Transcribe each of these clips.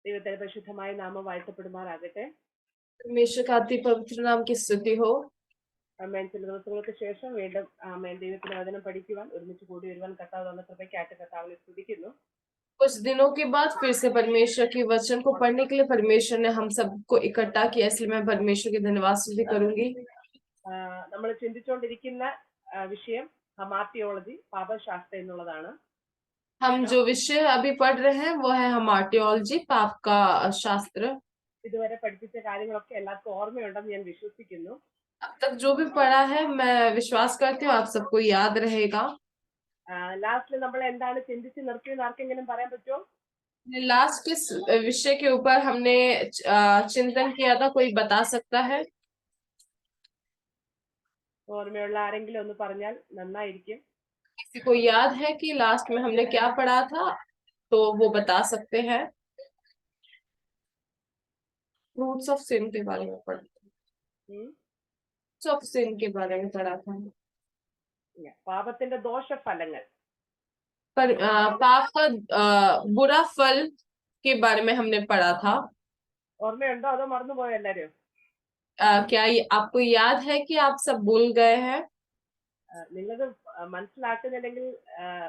ദൈവത്തിന്റെ പരിശുദ്ധമായ നാമം വാഴ്ത്തപ്പെടുമാറാകട്ടെ. परमेश्वर का अति पवित्र नाम की स्तुति हो. ആമേൻ. ചില ദിവസങ്ങൾക്ക് ശേഷം വീണ്ടും ആമേൻ ദൈവത്തിന്റെ വചനം പഠിക്കുവാൻ ഒരുമിച്ച് കൂടി വരുവാൻ കർത്താവ് തന്ന കൃപയ്ക്കായിട്ട് കർത്താവിനെ സ്തുതിക്കുന്നു. कुछ दिनों के बाद फिर से परमेश्वर के वचन को पढ़ने के लिए परमेश्वर ने हम सबको इकट्ठा किया, इसलिए मैं परमेश्वर की धन्यवाद स्तुति करूंगी. നമ്മൾ ചിന്തിച്ചുകൊണ്ടിരിക്കുന്ന വിഷയം ഹമാർട്ടിയോളജി, പാപശാസ്ത്രം എന്നുള്ളതാണ്. हम जो विषय अभी पढ़ रहे हैं वो है हमार्टियोलॉजी, पाप का शास्त्र. ഇതുവരെ പഠിപ്പിച്ച കാര്യങ്ങളൊക്കെ എല്ലാവർക്കും ഓർമ്മയുണ്ടെന്ന് ഞാൻ വിശ്വസിക്കുന്നു. अब तक जो भी पढ़ा है मैं विश्वास करती हूँ आप सबको याद रहेगा. ലാസ്റ്റിൽ നമ്മൾ എന്താണ് ചിന്തിച്ച് നിർത്തിയെന്ന് ആർക്കെങ്കിലും പറയാൻ പറ്റുമോ? लास्ट किस विषय के ऊपर हमने चिंतन किया था, कोई बता सकता है? ഓർമ്മയുള്ള ആരെങ്കിലും ഒന്ന് പറഞ്ഞാൽ നന്നായിരിക്കും. किसी को याद है कि लास्ट में हमने क्या पढ़ा था तो वो बता सकते हैं. फ्रूट्स ऑफ सिन के बारे में पढ़ा था. फ्रूट्स ऑफ सिन के बारे में पढ़ा था. പാപത്തിന്റെ ദോഷഫലങ്ങൾ, पर पाप का बुरा फल के बारे में हमने पढ़ा था. ഓർമ്മയുണ്ടോ അതോ മറന്നുപോയോ എല്ലാരും? क्या आपको याद है कि आप सब भूल गए हैं? നിങ്ങളത് മനസ്സിലാക്കുന്നില്ലെങ്കിൽ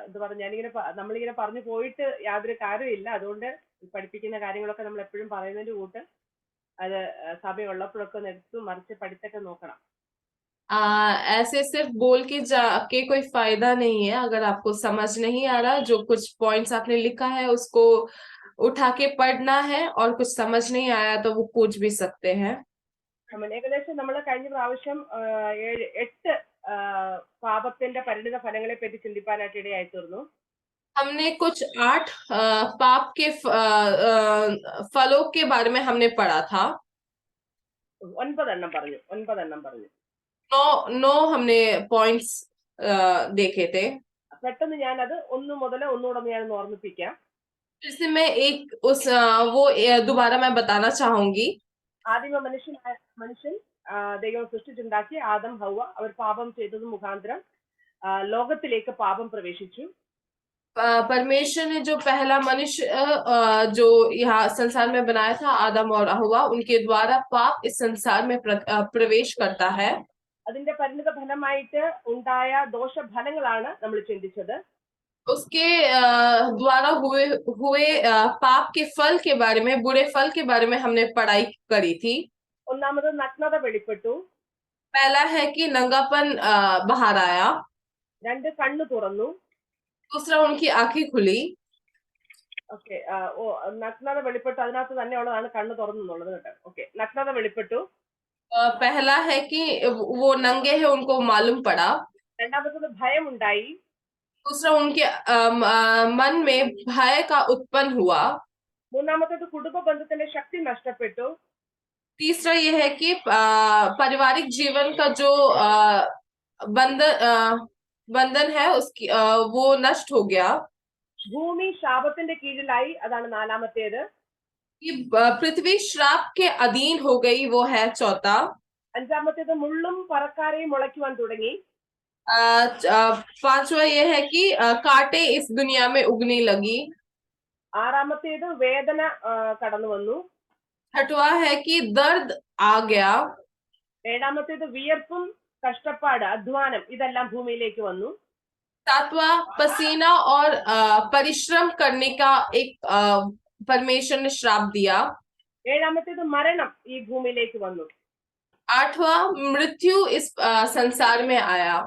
എന്താ പറയുക, നമ്മളിങ്ങനെ പറഞ്ഞു പോയിട്ട് യാതൊരു കാര്യമില്ല. അതുകൊണ്ട് പഠിപ്പിക്കുന്ന കാര്യങ്ങളൊക്കെ നമ്മൾ എപ്പോഴും പറയുന്നതിന്റെ കൂട്ട് അത് സമയമുള്ളപ്പോഴൊക്കെ എടുത്ത് മറിച്ച് പഠിത്തൊക്കെ നോക്കണം. ऐसे सिर्फ बोल के जाके कोई फायदा नहीं है. अगर आपको समझ नहीं आ रहा, जो कुछ पॉइंट्स आपने लिखा है उसको उठा के पढ़ना है, और कुछ समझ नहीं आया तो वो पूछ भी सकते हैं. ഏകദേശം നമ്മൾ കഴിഞ്ഞ പ്രാവശ്യം 8 പാപത്തിന്റെ പരിണിത ഫലങ്ങളെ പറ്റി ചിന്തിപ്പാനായിട്ട് ഇടയായി തീർന്നു. हमने कुछ 8 पाप के फलों के बारे में हमने पढ़ा था. 9 എണ്ണം പറഞ്ഞു. 9 हमने पॉइंट्स देखे थे. പെട്ടെന്ന് ഞാൻ അത് ഒന്നുകൂടെ ഞാൻ ഓർമ്മിപ്പിക്കാം. इससे मैं एक वो दोबारा मैं बताना चाहूंगी. ആദിമ മനുഷ്യൻ ദൈവം സൃഷ്ടിച്ചുണ്ടാക്കി ആദം ഹൗവ അവർ പാപം ചെയ്തത് മുഖാന്തരം ലോകത്തിലേക്ക് പാപം പ്രവേശിച്ചു. परमेश्वर ने जो पहला मनुष्य जो यहाँ संसार में बनाया था, आदम और हवा, उनके द्वारा पाप इस संसार में प्रवेश करता है. അതിന്റെ പരിണിത ഫലമായിട്ട് ഉണ്ടായ ദോഷഫലങ്ങളാണ് നമ്മൾ ചിന്തിച്ചത്. उसके द्वारा हुए पाप के फल के बारे में, बुरे फल के बारे में हमने पढ़ाई करी थी. ഒന്നാമത് നഗ്നത വെളിപ്പെട്ടു. पहला है कि नंगापन बाहर आया. 2 കണ്ണു തുറന്നു. दूसरा उनकी आंखें खुली. ഓക്കെ, നഗ്നത വെളിപ്പെട്ടു, അതിനകത്ത് തന്നെ ഉള്ളതാണ് കണ്ണു തുറന്നുള്ളത് കേട്ടോ. ഓക്കെ, നഗ്നത വെളിപ്പെട്ടു. पहला है कि वो नंगे हैं, उनको मालूम पड़ा. രണ്ടാമത്തത് ഭയം ഉണ്ടായി. दूसरा उनके मन में भय का उत्पन्न हुआ. മൂന്നാമത്തേത് കുടുംബ ബന്ധത്തിന്റെ ശക്തി നഷ്ടപ്പെട്ടു. तीसरा ये है कि पारिवारिक जीवन का जो बंधन है उसकी वो नष्ट हो गया. ഭൂമി ശാപത്തിന്റെ കീഴിലായി, അതാണ് നാലാമത്തേത്. कि पृथ्वी श्राप के अधीन हो गई, वो है चौथा. അഞ്ചാമത്തേത് മുള്ളും പറക്കാരെയും മുളയ്ക്കുവാൻ തുടങ്ങി. पांचवा ये है कि कांटे इस दुनिया में उगने लगी. ആറാമത്തേത് വേദന കടന്നു വന്നു. छठवा है कि दर्द आ गया. ഏഴാമത്തേത് വിയർപ്പും കഷ്ടപ്പാട്, അധ്വാനം, ഇതെല്ലാം ഭൂമിയിലേക്ക് വന്നു. सातवां पसीना और परिश्रम करने का एक परमेश्वर ने श्राप दिया. ഏഴാമത്തേത് മരണം ഈ ഭൂമിയിലേക്ക് വന്നു. आठवां मृत्यु इस संसार में आया.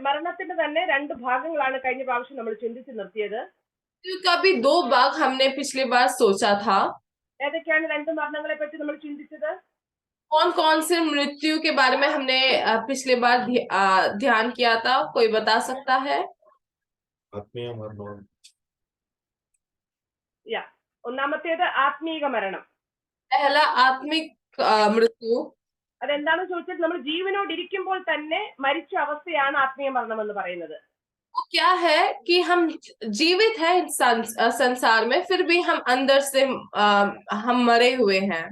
മരണത്തിന്റെ തന്നെ 2 ഭാഗങ്ങളാണ് കഴിഞ്ഞ പ്രാവശ്യം നമ്മൾ ചിന്തിച്ച് നിർത്തിയത്. का भी 2 भाग हमने पिछली बार सोचा था. ഏതൊക്കെയാണ് 2 മരണങ്ങളെ പറ്റി നമ്മൾ ചിന്തിച്ചത്? कौन कौन से मृत्यु के बारे में हमने पिछली बार ध्यान किया था? कोई बता सकता है? ആത്മീയ മരണം. ഒന്നാമത്തേത് ആത്മീക മരണം. पहला आत्मिक मृत्यु. അതെന്താണെന്ന് ചോദിച്ചാൽ നമ്മൾ ജീവനോട് ഇരിക്കുമ്പോൾ തന്നെ മരിച്ച അവസ്ഥയാണ് ആത്മീയ മരണം എന്ന് പറയുന്നത്. वो क्या है कि हम जीवित हैं संसार में, फिर भी हम अंदर से हम मरे हुए हैं.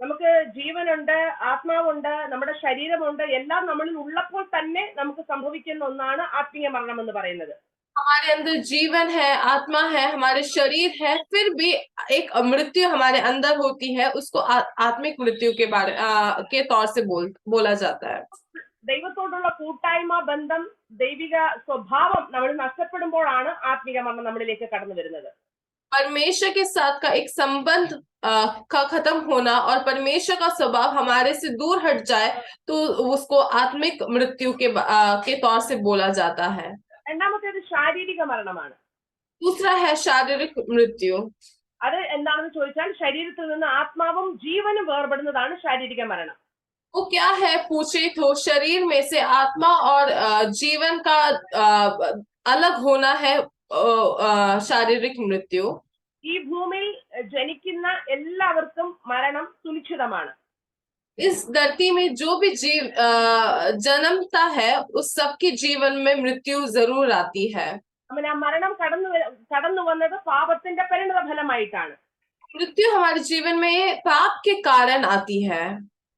നമുക്ക് ജീവനുണ്ട്, ആത്മാവുണ്ട്, നമ്മുടെ ശരീരമുണ്ട്, എല്ലാം നമ്മളിൽ ഉള്ളപ്പോൾ തന്നെ നമുക്ക് സംഭവിക്കുന്ന ഒന്നാണ് ആത്മീയ മരണം എന്ന് പറയുന്നത്. हमारे अंदर जीवन है, आत्मा है, हमारे शरीर है, फिर भी एक मृत्यु हमारे अंदर होती है, उसको आत्मिक मृत्यु के तौर से बोला जाता है। ദൈവത്തോടുള്ള കൂട്ടായ്മ ബന്ധം ദൈവിക സ്വഭാവം നമ്മൾ നഷ്ടപ്പെടുമ്പോഴാണ് ആത്മീക മരണം നമ്മളിലേക്ക് കടന്നു വരുന്നത്. परमेश्वर के साथ का एक संबंध का खत्म होना और परमेश्वर का स्वभाव हमारे से दूर हट जाए तो उसको आत्मिक मृत्यु के तौर से बोला जाता है। രണ്ടാമത്തേത് ശാരീരിക മരണമാണ്. दूसरा है शारीरिक मृत्यु। അത് എന്താണെന്ന് ചോദിച്ചാൽ ശരീരത്തിൽ നിന്ന് ആത്മാവും ജീവനും വേർപെടുന്നതാണ് ശാരീരിക മരണം. वो क्या है पूछे तो शरीर में से आत्मा और जीवन का अलग होना है शारीरिक मृत्यु। ഈ ഭൂമിയിൽ ജനിക്കുന്ന എല്ലാവർക്കും മരണം സുനിശ്ചിതമാണ്. इस धरती में जो भी जन्मता है उस सबके जीवन में मृत्यु जरूर आती है। അങ്ങനെ ആ മരണം കടന്നു വന്നത് പാപത്തിന്റെ പരിണത ഫലമായിട്ടാണ്. मृत्यु हमारे जीवन में पाप के कारण आती है।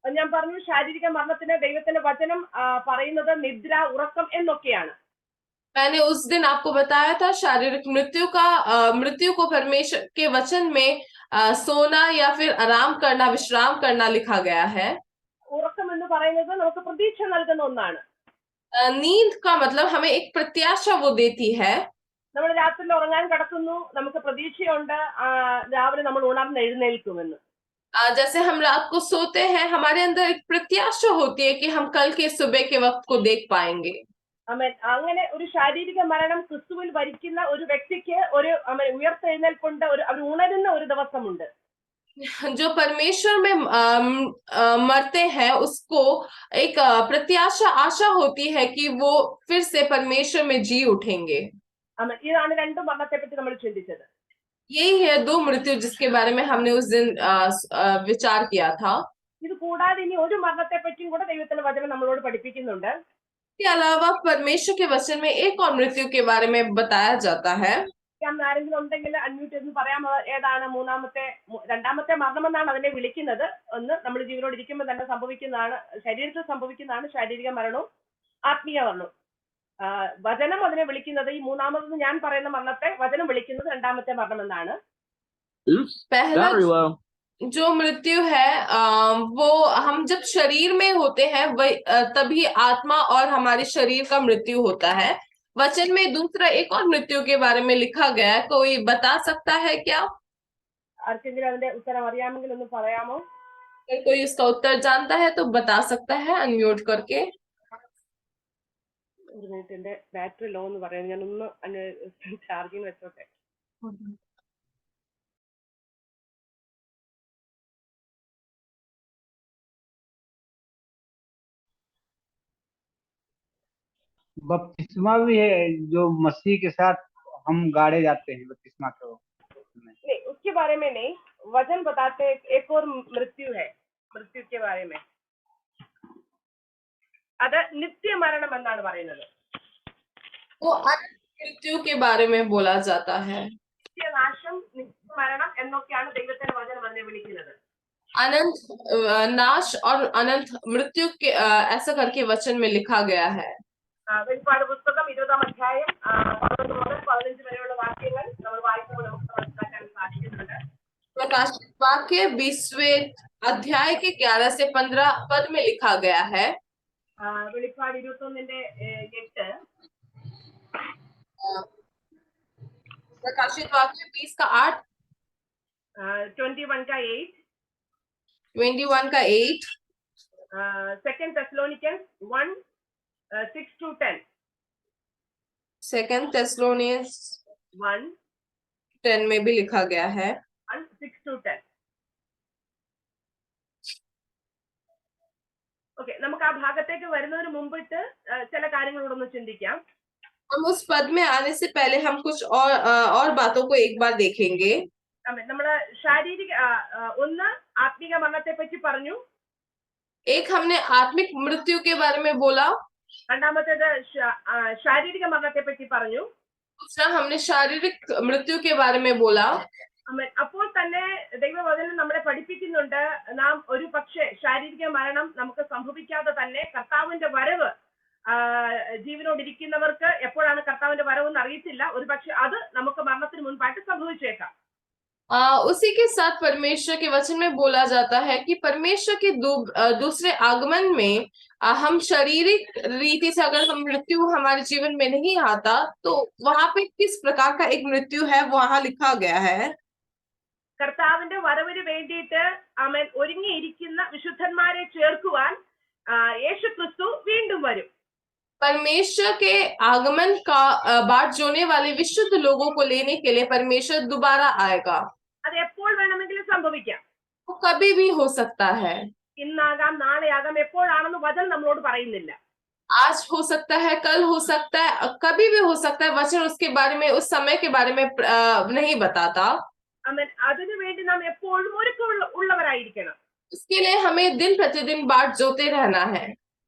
ഞാൻ പറഞ്ഞു ശാരീരിക മരണത്തിന് ദൈവത്തിന്റെ വചനം പറയുന്നത് നിദ്ര, ഉറക്കം എന്നൊക്കെയാണ്. मैंने उस दिन आपको बताया था शारीरिक मृत्यु को परमेश्वर के वचन में सोना या फिर आराम करना, विश्राम करना लिखा गया है। ഉറക്കം എന്ന് പറയുന്നത് നമുക്ക് പ്രതീക്ഷ നൽകുന്ന ഒന്നാണ്. नींद का मतलब हमें एक प्रत्याशा वो देती है। നമ്മൾ രാത്രിയിൽ ഉറങ്ങാൻ കിടക്കുന്നു, നമുക്ക് പ്രതീക്ഷയുണ്ട് രാവിലെ നമ്മൾ ഉണർന്ന് എഴുന്നേൽക്കുമെന്ന്. जैसे हम रात को सोते हैं, हमारे अंदर एक प्रत्याशा होती है कि हम कल के सुबह के वक्त को देख पाएंगे। അങ്ങനെ ഒരു ശാരീരിക മരണം ക്രിസ്തുവിൽ വരിക്കുന്ന ഒരു വ്യക്തിക്ക് ഒരു ഉയർത്തെഴുന്നേൽപ്പുണ്ട്, അവർ ഉണരുന്ന ഒരു ദിവസമുണ്ട്. जो परमेश्वर में मरते हैं उसको एक प्रत्याशा, आशा होती है कि वो फिर से परमेश्वर में जी उठेंगे। ഇതാണ് രണ്ട് മരണത്തെ പറ്റി നമ്മൾ ചിന്തിച്ചത്. यही है दो मृत्यु जिसके बारे में हमने उस दिन विचार किया था। ഇത് കൂടാതെ ഇനി ഒരു മരണത്തെ പറ്റിയും കൂടെ ദൈവത്തിന്റെ വചനം നമ്മളോട് പഠിപ്പിക്കുന്നുണ്ട്. इसके अलावा परमेश्वर के वचन में एक और मृत्यु के बारे में बताया जाता है। ആരെങ്കിലും ഉണ്ടെങ്കിൽ അൺമ്യൂട്ട് ചെയ്ത് പറയാമോ ഏതാണ് രണ്ടാമത്തെ മരണം എന്നാണ് അതിനെ വിളിക്കുന്നത്. ഒന്ന് നമ്മൾ ജീവനോട് ഇരിക്കുമ്പോൾ തന്നെ സംഭവിക്കുന്നതാണ്, ശരീരത്തിൽ സംഭവിക്കുന്നതാണ് ശാരീരിക മരണവും ആത്മീയ മരണവും. വചനം അതിനെ വിളിക്കുന്നത്, ഈ മൂന്നാമത് ഞാൻ പറയുന്ന മരണത്തെ വചനം വിളിക്കുന്നത് രണ്ടാമത്തെ മരണം എന്നാണ്. पहला जो मृत्यु है वो हम जब शरीर में होते हैं तभी आत्मा और हमारे शरीर का मृत्यु होता है। वचन में दूसरा एक और मृत्यु के बारे में लिखा गया है, कोई बता सकता है क्या? ആർക്കെങ്കിലും അതിന്റെ ഉത്തരം അറിയാമെങ്കിൽ ഒന്ന് പറയാമോ? अगर कोई इसका उत्तर जानता है तो बता सकता है अनम्यूट करके। ഒരു മിനിറ്റ്, എന്റെ ബാറ്ററി ലോ എന്ന് പറയുന്നത്, ഞാനൊന്ന് ചാർജിങ് വെച്ചോട്ടെ. बपतिस्मा भी है जो मसीह के साथ हम गाड़े जाते हैं बपतिस्मा को। नहीं, उसके बारे में नहीं, वचन बताते एक और मृत्यु है, मृत्यु के बारे में. അത് നിത്യമരണം എന്നാണ് പറയുന്നത്. वो अनंत मृत्यु के बारे में बोला जाता है। നിത്യനാശം, നിത്യമരണം എന്നൊക്കെയാണ് ദൈവത്തിന്റെ വചനം അതിനെ വിളിക്കുന്നത്. अनंत नाश और अनंत मृत्यु के ऐसा करके वचन में लिखा गया है। വെളിപ്പാട് പുസ്തകം 20-ാം അധ്യായം 11 മുതൽ 15 വരെയുള്ള വാക്യങ്ങൾ നമ്മൾ വായിക്കുമ്പോൾ നമുക്ക് മനസ്സിലാക്കാൻ സാധിക്കുന്നുണ്ട്. प्रकाशित वाक्य 20वें अध्याय के 11 से 15 पद में लिखा गया है। വെളിപ്പാട് 21-ന്റെ 8, प्रकाशित वाक्य 20 का 8, 21 का 8, 21 का 8, 2 Thessalonians 1, 6-10, 2 Thessalonians 1, 10 में भी लिखा गया है 6-10. ഓക്കെ, നമുക്ക് ആ ഭാഗത്തേക്ക് വരുന്നതിന് മുമ്പിട്ട് ചില കാര്യങ്ങളോടൊന്ന് ചിന്തിക്കാം. हम उस पद में आने से पहले हम कुछ और बातों को एक बार देखेंगे. നമ്മള് ശാരീരിക ഒന്ന് ആത്മീക മരണത്തെ പറ്റി പറഞ്ഞു. एक हमने आत्मिक मृत्यु के बारे में बोला. രണ്ടാമത്തേത് ശാരീരിക മരണത്തെ പറ്റി പറഞ്ഞു. दूसरा हमने शारीरिक मृत्यु के बारे में बोला. അപ്പോൾ തന്നെ ദൈവവചനം നമ്മളെ പഠിപ്പിക്കുന്നുണ്ട്, നാം ഒരു പക്ഷേ ശാരീരിക മരണം നമുക്ക് സംഭവിക്കാതെ തന്നെ കർത്താവിന്റെ വരവ് ജീവനോടിരിക്കുന്നവർക്ക് എപ്പോഴാണ് കർത്താവിന്റെ വരവെന്ന് അറിയത്തില്ല. ഒരു പക്ഷെ അത് നമുക്ക് മരണത്തിന് മുൻപായിട്ട് സംഭവിച്ചേക്കാം. उसी के साथ परमेश्वर के वचन में बोला जाता है कि परमेश्वर के दूसरे आगमन में हम शारीरिक रीति से अगर हम मृत्यु हमारे जीवन में नहीं आता तो वहां पे किस प्रकार का एक मृत्यु है वहां लिखा गया है. കർത്താവിന്റെ വരവിന് വേണ്ടിയിട്ട് അവൻ ഒരുങ്ങിയിരിക്കുന്ന വിശുദ്ധന്മാരെ ചേർക്കുവാൻ യേശു ക്രിസ്തു വീണ്ടും വരും. परमेश्वर के आगमन का बाट जोने वाले विशुद्ध लोगों को लेने के लिए परमेश्वर दोबारा आएगा. അത് എപ്പോൾ വേണമെങ്കിലും സംഭവിക്കാം. वो कभी भी हो सकता है. ഇന്നാകാം, നാളെയാകാം, എപ്പോഴാണെന്ന് വചനം നമ്മളോട് പറയുന്നില്ല. आज हो सकता है, कल हो सकता है, कभी भी हो सकता है. वचन उसके बारे में, उस समय के बारे में नहीं बताता. അതിനു വേണ്ടി നാം എപ്പോഴും ഒരുക്കമുള്ളവരായിരിക്കണം. उसके लिए हमें दिन प्रतिदिन बाट जोते रहना है.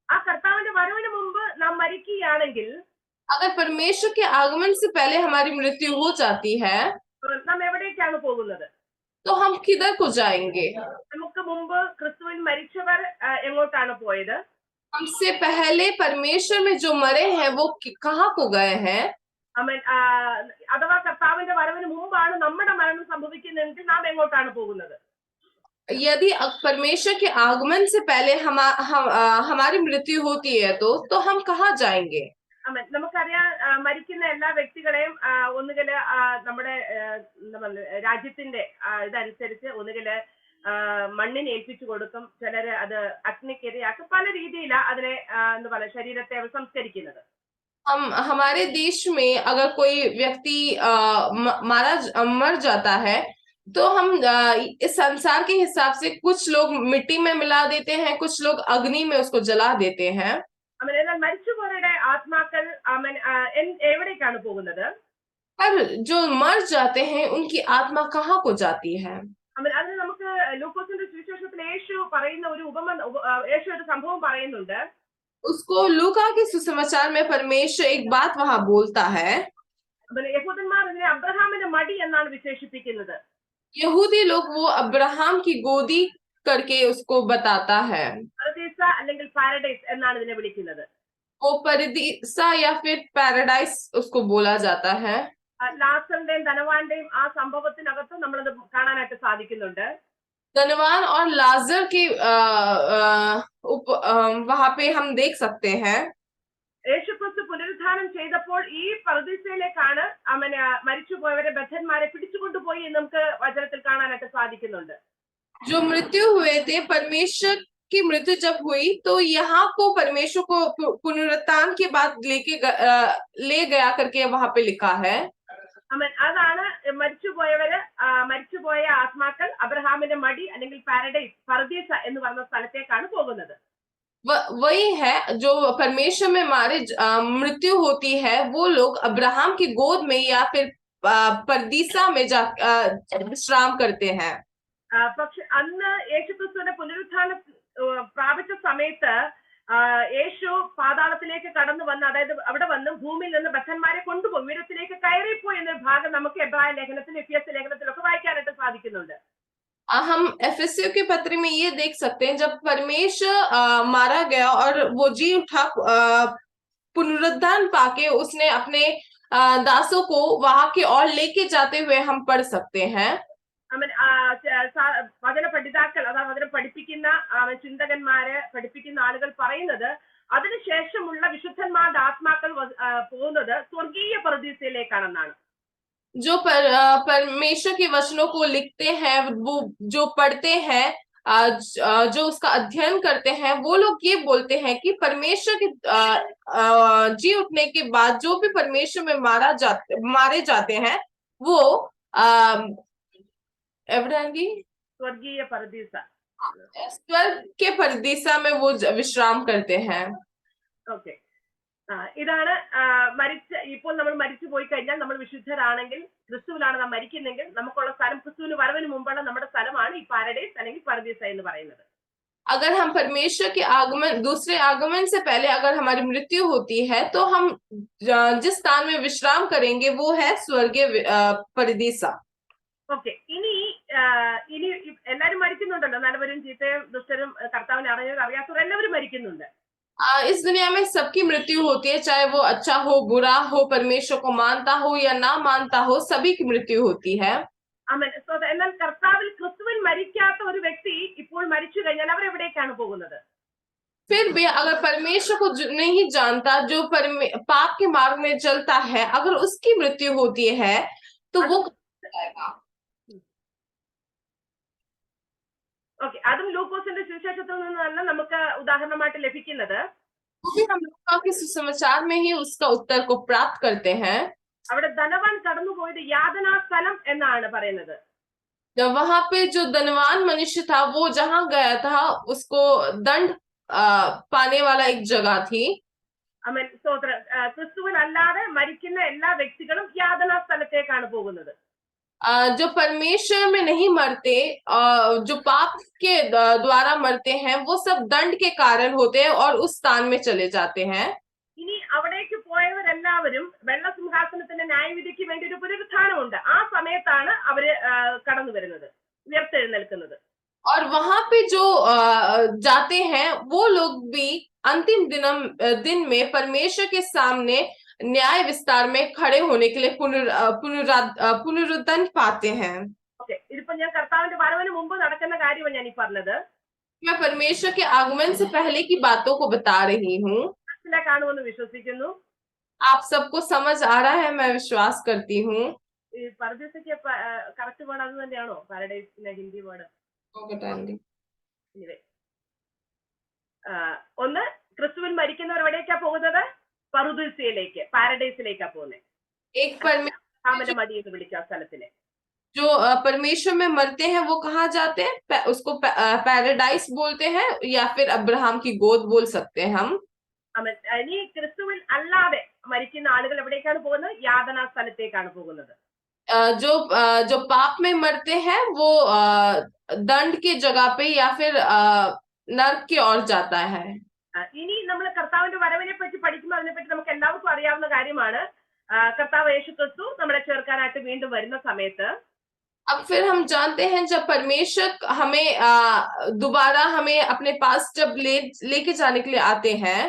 ആ കർത്താവിന്റെ വരവിന് മുമ്പ് നാം മരിക്കുകയാണെങ്കിൽ, अगर परमेश्वर के आगमन से पहले हमारी मृत्यु हो जाती है നാം എവിടേക്കാണ് പോകുന്നത്? तो हम किधर को जाएंगे? നമുക്ക് മുമ്പ് ക്രിസ്തുവിൽ മരിച്ചവർ എങ്ങോട്ടാണ് പോയത്? हमसे पहले परमेश्वर में जो मरे हैं वो कहाँ को गए हैं? അഥവാ കർത്താവിന്റെ വരവിന് മുമ്പാണ് നമ്മുടെ മരണം സംഭവിക്കുന്നതെങ്കിൽ നാം എങ്ങോട്ടാണ് പോകുന്നത്? यदि परमेश्वर के आगमन से पहले हमारी मृत्यु होती है तो हम कहाँ जाएंगे? നമുക്കറിയാം, മരിക്കുന്ന എല്ലാ വ്യക്തികളെയും ഒന്നുകില് നമ്മുടെ രാജ്യത്തിന്റെ ഇതനുസരിച്ച് ഒന്നുകില് മണ്ണിന് ഏൽപ്പിച്ചു കൊടുക്കും, ചിലര് അത് അഗ്നിക്കിരയാക്കും. പല രീതിയിലാ അതിനെ എന്താ പറയുക, ശരീരത്തെ സംസ്കരിക്കുന്നത്. हमारे देश में अगर कोई व्यक्ति मर जाता है तो हम इस संसार के हिसाब से कुछ लोग मिट्टी में मिला देते हैं, कुछ लोग अग्नि में उसको जला देते हैं. എന്നാൽ മരിച്ചുപോയവരുടെ ആത്മാക്കൾ എവിടേക്കാണ് പോകുന്നത്? पर जो मर जाते हैं उनकी आत्मा कहाँ को जाती है? അതിന് നമുക്ക് ലൂക്കോസിന്റെ സുവിശേഷത്തിൽ യേശു പറയുന്ന യേശു ഒരു സംഭവം പറയുന്നുണ്ട്. उसको लूका के सुसमाचार में परमेश्वर एक बात वहां बोलता है. യഹൂദന്മാർ ഇതിനെ അബ്രഹാമിന്റെ മടി എന്നാണ് വിശേഷിപ്പിക്കുന്നത്. यहूदी लोग वो अब्राहम की गोदी करके उसको बताता है. പരദീസ അല്ലെങ്കിൽ പാരഡൈസ് എന്നാണ് ഇതിനെ വിളിക്കുന്നത്. वो परदीसा या फिर पैराडाइस उसको बोला जाता है. ലാസറിന്റെയും ധനവാന്റെയും ആ സംഭവത്തിനകത്ത് നമ്മളത് കാണാനായിട്ട് സാധിക്കുന്നുണ്ട്. धनवान और लाजर के वहां पे हम देख सकते हैं. യേശുക്രിസ്തു പുനരുദ്ധാനം ചെയ്തപ്പോൾ ഈ പരദീസയിലേക്കാണ് മരിച്ചുപോയവരെ ബദ്ധന്മാരെ പിടിച്ചുകൊണ്ടുപോയി എന്ന് നമുക്ക് വചനത്തിൽ കാണാനായിട്ട് സാധിക്കുന്നുണ്ട്. जो मृत्यु हुए थे, परमेश्वर की मृत्यु जब हुई तो यहाँ को परमेश्वर को पुनरुत्थान के बाद ले गया करके वहां पे लिखा है. അതാണ് മരിച്ചുപോയ ആത്മാക്കൾ അബ്രഹാമിന്റെ മടി അല്ലെങ്കിൽ പാരഡൈസ് പരദീസ എന്ന് പറഞ്ഞ സ്ഥലത്തേക്കാണ് പോകുന്നത്. वही है जो परमेश्वर में मृत्यु होती है, वो लोग अब्राहम की गोद में या फिर परदीसा में जा विश्राम करते हैं. പക്ഷെ അന്ന് യേശുക്രിസ്തുവിന്റെ പുനരുത്ഥാനം പ്രാപിച്ച സമയത്ത് യേശു പാതാളത്തിലേക്ക് കടന്നു വന്ന്, അതായത് അവിടെ വന്ന് ഭൂമിയിൽ നിന്ന് ബദ്ധന്മാരെ കൊണ്ടുപോയി ഉയരത്തിലേക്ക് കയറിപ്പോയി എന്നൊരു ഭാഗം നമുക്ക് എബ്രായ ലേഖനത്തിൽ എഫെസ്യ ലേഖനത്തിലൊക്കെ വായിക്കാനായിട്ട് സാധിക്കുന്നുണ്ട്. हम एफेसियों के पत्र में ये देख सकते हैं, जब परमेश्वर मारा गया और वो जी उठा, पुनरुत्थान पाके उसने अपने दासों को वहां की ओर लेके जाते हुए हम पढ़ सकते हैं. വചന പഠിതാക്കൾ, അതായത് വചനം പഠിപ്പിക്കുന്ന ചിന്തകന്മാര്, പഠിപ്പിക്കുന്ന ആളുകൾ പറയുന്നത് അതിനുശേഷമുള്ള വിശുദ്ധന്മാരുടെ ആത്മാക്കൾ പോകുന്നത് സ്വർഗീയ പരദീസയിലേക്കാണെന്നാണ്. जो परमेश्वर के वचनों को लिखते हैं, वो जो पढ़ते हैं, जो उसका अध्ययन करते हैं, वो लोग ये बोलते हैं कि परमेश्वर के जी उठने के बाद जो भी परमेश्वर में मारे जाते हैं वो स्वर्गीय परदीसा, स्वर्ग के परदीसा में वो विश्राम करते हैं. ഓക്കെ, ഇതാണ് ഇപ്പോൾ നമ്മൾ മരിച്ചു പോയി കഴിഞ്ഞാൽ നമ്മൾ വിശുദ്ധരാണെങ്കിൽ, ക്രിസ്തുവിലാണ് നാം മരിക്കുന്നെങ്കിൽ നമുക്കുള്ള സ്ഥലം ക്രിസ്തുവിന് വരവിന് മുമ്പുള്ള നമ്മുടെ സ്ഥലമാണ് ഈ പാരഡൈസ് അല്ലെങ്കിൽ പരദീസ എന്ന് പറയുന്നത്. अगर हम परमेश्वर के दूसरे आगमन से पहले अगर हमारी मृत्यु होती है तो हम जिस स्थान में विश्राम करेंगे वो है स्वर्गीय परदीसा. ഓക്കെ, ഇനി എല്ലാരും മരിക്കുന്നുണ്ടല്ലോ, നല്ലവരും ചീത്തയും ദുഷ്ടരും കർത്താവിനെ അറിഞ്ഞവരും അറിയാത്തവരും എല്ലാവരും മരിക്കുന്നുണ്ട്. इस दुनिया में सबकी मृत्यु होती है, चाहे वो अच्छा हो बुरा हो, परमेश्वर को मानता हो या ना मानता हो, सभी की मृत्यु होती है। ആമേൻ. എന്നാൽ കർത്താവിൽ ക്രിസ്തുവിൽ മരിക്കാത്ത ഒരു വ്യക്തി ഇപ്പോൾ മരിച്ചു കഴിഞ്ഞാൽ അവർ എവിടേക്കാണ് പോകുന്നത്? फिर भी अगर परमेश्वर को नहीं जानता, जो पाप के मार्ग में चलता है, अगर उसकी मृत्यु होती है तो वो जाएगा। ഓക്കെ, അതും ലൂക്കോസിന്റെ സുവിശേഷത്തിൽ നിന്ന് തന്നെ നമുക്ക് ഉദാഹരണമായിട്ട് ലഭിക്കുന്നത്. वो भी हम लूका के सुसमाचार में ही उसका उत्तर को प्राप्त करते हैं। അവിടെ ധനവാൻ കടന്നുപോയത് യാതനാ സ്ഥലം എന്നാണ് പറയുന്നത്. जब वहां पे जो धनवान मनुष्य था, वो जहां गया था, उसको दंड पाने वाला एक जगह थी। ആമേൻ. സ്തോത്രം. ക്രിസ്തുവിൽ അല്ലാതെ മരിക്കുന്ന എല്ലാ വ്യക്തികളും യാതനാ സ്ഥലത്തേക്കാണ് പോകുന്നത്. जो परमेश्वर में नहीं मरते, जो पाप के द्वारा मरते हैं, वो सब दंड के कारण होते हैं और उस स्थान में चले जाते हैं। ഇനി അവിടേക്ക് പോയവരെല്ലാവരും വെള്ള സിംഹാസനത്തിന്റെ ന്യായവിധിക്ക് വേണ്ടി ഒരു പുനരുത്ഥാനമുണ്ട്. ആ സമയത്താണ് അവര് കടന്നു വരുന്നത്, ഉയർത്തെഴുന്നേൽക്കുന്നത്. और वहां पे जो जाते हैं, वो लोग भी अंतिम दिन में परमेश्वर के सामने न्याय विस्तार में खड़े होने के लिए पुनरुत्थान पाते हैं। ഓക്കെ, ഇതിപ്പോ ഞാൻ കർത്താവിന്റെ വരവിന് മുമ്പ് നടക്കുന്ന കാര്യമാണ് ഞാൻ ഈ പറഞ്ഞത്. मैं परमेश्वर के आगमन से पहले की बातों को बता रही हूँ। മനസ്സിലാക്കാണുമെന്ന് വിശ്വസിക്കുന്നു. आप सबको समझ आ रहा है, मैं विश्वास करती हूँ। ഈ പരദേശയ്ക്ക് കറക്റ്റ് വേർഡ് അത് തന്നെയാണോ? പാരഡൈസിന്റെ ഹിന്ദി വേർഡ്? ഒന്ന്, ക്രിസ്തുവിൽ മരിക്കുന്നവർ എവിടേക്കാ പോകുന്നത്? പറുദീസയിലേക്ക്, പാരഡൈസിലേക്കാ പോകുന്നത്. മടി എന്ന് വിളിക്കുക സ്ഥലത്തിനെ. जो परमेश्वर में मरते हैं वो कहाँ जाते हैं? उसको पैराडाइस बोलते हैं या फिर अब्राहम की गोद बोल सकते हैं हम। ഇനി ക്രിസ്തുവിൽ അല്ലാതെ മരിക്കുന്ന ആളുകൾ എവിടേക്കാണ് പോകുന്നത്? യാതനാ സ്ഥലത്തേക്കാണ് പോകുന്നത്. जो पाप में मरते हैं वो दंड के जगह पे या फिर नरक की ओर जाता है। ഇനി നമ്മൾ കർത്താവിന്റെ വരവിനെ പറ്റി പഠിക്കുമ്പോൾ അതിനെപ്പറ്റി നമുക്ക് എല്ലാവർക്കും അറിയാവുന്ന കാര്യമാണ്. കർത്താവ് യേശു ക്രിസ്തു നമ്മളെ ചേർക്കാനായിട്ട് വീണ്ടും വരുന്ന സമയത്ത്, अब फिर हम जानते हैं जब परमेश्वर हमें दोबारा हमें अपने पास जब लेके जाने के लिए आते हैं,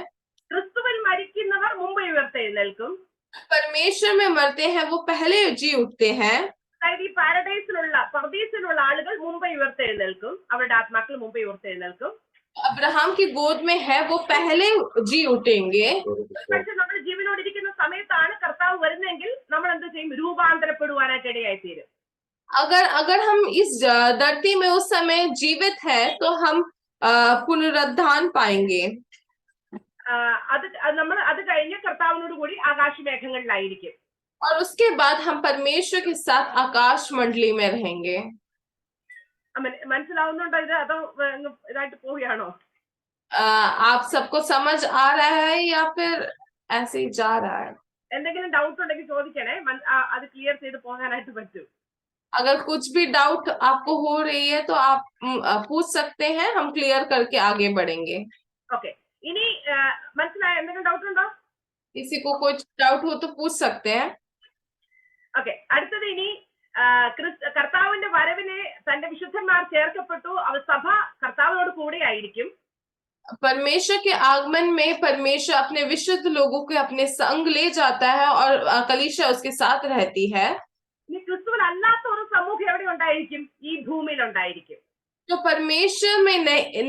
ക്രിസ്തുവിൽ മരിക്കുന്നവർ മുമ്പ് ഉയർത്തെഴുന്നേൽക്കും. परमेश्वर में मरते हैं वो पहले जी उठते हैं. അതായത് ഈ പാരഡൈസിലുള്ള പർദീസിലുള്ള ആളുകൾ മുമ്പ് ഉയർത്തെഴുന്നേൽക്കും, അവരുടെ ആത്മാക്കൾ മുമ്പ് ഉയർത്തെഴുന്നേൽക്കും. अब्राहम की गोद में है वो पहले जी उठेंगे. പക്ഷെ നമ്മൾ ജീവനോടിരിക്കുന്ന സമയത്താണ് കർത്താവ് വരുന്നെങ്കിൽ നമ്മൾ എന്ത് ചെയ്യും? രൂപാന്തരപ്പെടുവാനായിട്ട് ഇടയായിത്തീരും. अगर हम इस धरती में उस समय जीवित है तो हम पुनरुत्थान पाएंगे. അത് നമ്മൾ അത് കഴിഞ്ഞ് കർത്താവിനോട് കൂടി ആകാശമേഘങ്ങളിലായിരിക്കും. और उसके बाद हम परमेश्वर के साथ आकाश मंडली में रहेंगे. മനസ്സിലാവുന്നുണ്ടോ ഇത്? അതോ ഇതായിട്ട് പോവുകയാണോ? आप सबको समझ आ रहा है या फिर ऐसे ही जा रहा है? എന്തെങ്കിലും ഡൗട്ട് ഉണ്ടെങ്കിൽ ചോദിക്കണേ, അത് ക്ലിയർ ചെയ്ത് പോകാനായിട്ട് പറ്റും. अगर कुछ भी डाउट आपको हो रही है तो आप पूछ सकते हैं, हम क्लियर करके आगे बढ़ेंगे. ओके, ഇനി മനസ്സിലായോ? എന്തെങ്കിലും ഡൗട്ട് ഉണ്ടോ? किसी को कोई डाउट हो तो पूछ सकते हैं. ഓക്കെ, അടുത്തത് ഇനി കർത്താവിന്റെ വരവിനെ തന്റെ വിശുദ്ധന്മാർ ചേർക്കപ്പെട്ടു, അവർ സഭ കർത്താവിനോട് കൂടെ ആയിരിക്കും. परमेश्वर के आगमन में परमेश्वर अपने विशुद्ध लोगों को अपने संग ले जाता है और कलीसिया उसके साथ रहती है. ഇനി ക്രിസ്തുവിൽ അല്ലാത്ത ഒരു സമൂഹം എവിടെ ഉണ്ടായിരിക്കും? ഈ ഭൂമിയിൽ ഉണ്ടായിരിക്കും. जो परमेश्वर में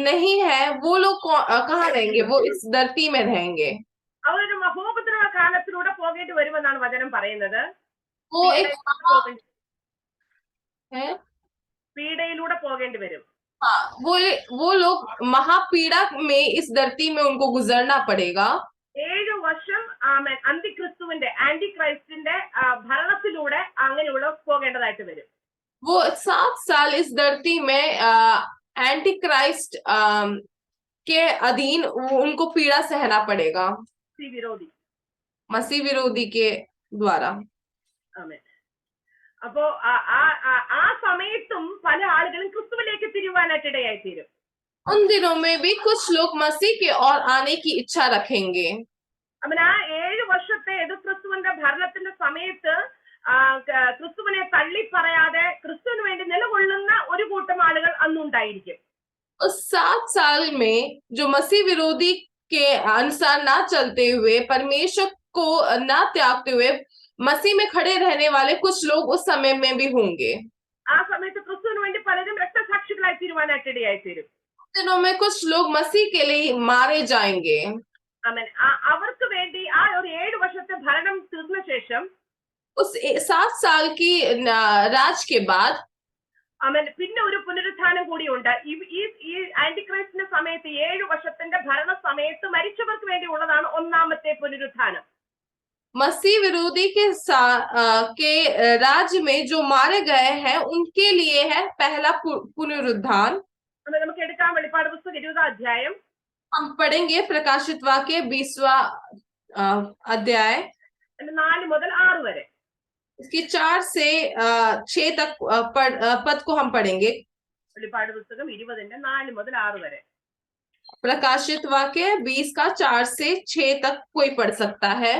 नहीं है वो लोग कहाँ रहेंगे? वो इस धरती में रहेंगे. അവരൊരു മഹോപദ്രവ കാലത്തിലൂടെ പോകേണ്ടി വരുമെന്നാണ് വചനം പറയുന്നത്. वो एक പീഡയിലൂടെ പോകേണ്ടി വരും. हाँ, वो लोग महापीड़ा में इस धरती में उनको गुजरना पड़ेगा. 7 വർഷം അന്തിക്രിസ്തുവിന്റെ ആന്റിക്രൈസ്റ്റിന്റെ ഭരണത്തിലൂടെ അങ്ങനെയുള്ള പോകേണ്ടതായിട്ട് വരും. वो 7 साल इस धरती में एंटी क्राइस्ट के अधीन उनको पीड़ा सहना पड़ेगा. मसीह विरोधी के द्वारा. അപ്പോ ആ സമയത്തും പല ആളുകളും ക്രിസ്തുവിലേക്ക് തിരിയുവാനായിട്ട് ഇടയായിത്തീരും. उन दिनों में भी कुछ लोग मसीह के और आने की इच्छा रखेंगे. ആ 7 വർഷത്തെ ക്രിസ്തുവിന്റെ ഭരണത്തിന്റെ സമയത്ത് ക്രിസ്തുവിനെ തള്ളി പറയാതെ ക്രിസ്തുവിന് വേണ്ടി നിലകൊള്ളുന്ന ഒരു കൂട്ടം ആളുകൾ അന്നുണ്ടായിരിക്കും. उस 7 साल में जो मसीह विरोधी के अनुसार ना चलते हुए, परमेश्वर को ना त्यागते हुए मसीह में खड़े रहने वाले कुछ लोग उस समय में भी होंगे। ആ സമയത്ത് ക്രിസ്തുവിന് വേണ്ടി പലരും രക്തസാക്ഷികളായി തീരുവാനായിട്ട് ഇടയായി തീരും. दिनों में कुछ लोग मसीह के लिए मारे जाएंगे. ആമേൻ. അവർക്ക് വേണ്ടി ആ ഒരു 7 വർഷത്തെ ഭരണം തീർന്ന ശേഷം उस 7 साल की राज के बाद ആമേൻ പിന്നെ ഒരു പുനരുത്ഥാനം കൂടിയുണ്ട്. ഈ ആന്റിക്രൈസ്റ്റിന്റെ സമയത്ത് 7 വർഷത്തിന്റെ ഭരണ സമയത്ത് മരിച്ചവർക്ക് വേണ്ടി ഉള്ളതാണ് ഒന്നാമത്തെ പുനരുത്ഥാനം. मसीह विरोधी के राज्य में जो मारे गए हैं उनके लिए है पहला पुनरुत्थान. നമുക്ക് എടുക്കാം വെളിപ്പാട് പുസ്തകം 20 അധ്യായം. हम पढ़ेंगे प्रकाशित वाक्य 20वां अध्याय 4 മുതൽ 6 വരെ. इसकी 4 से 6 तक पद को हम पढ़ेंगे. വെളിപ്പാട് പുസ്തകം 20ന്റെ 4 മുതൽ 6 വരെ. प्रकाशित वाक्य 20 का 4 से 6 तक कोई पढ़ सकता है.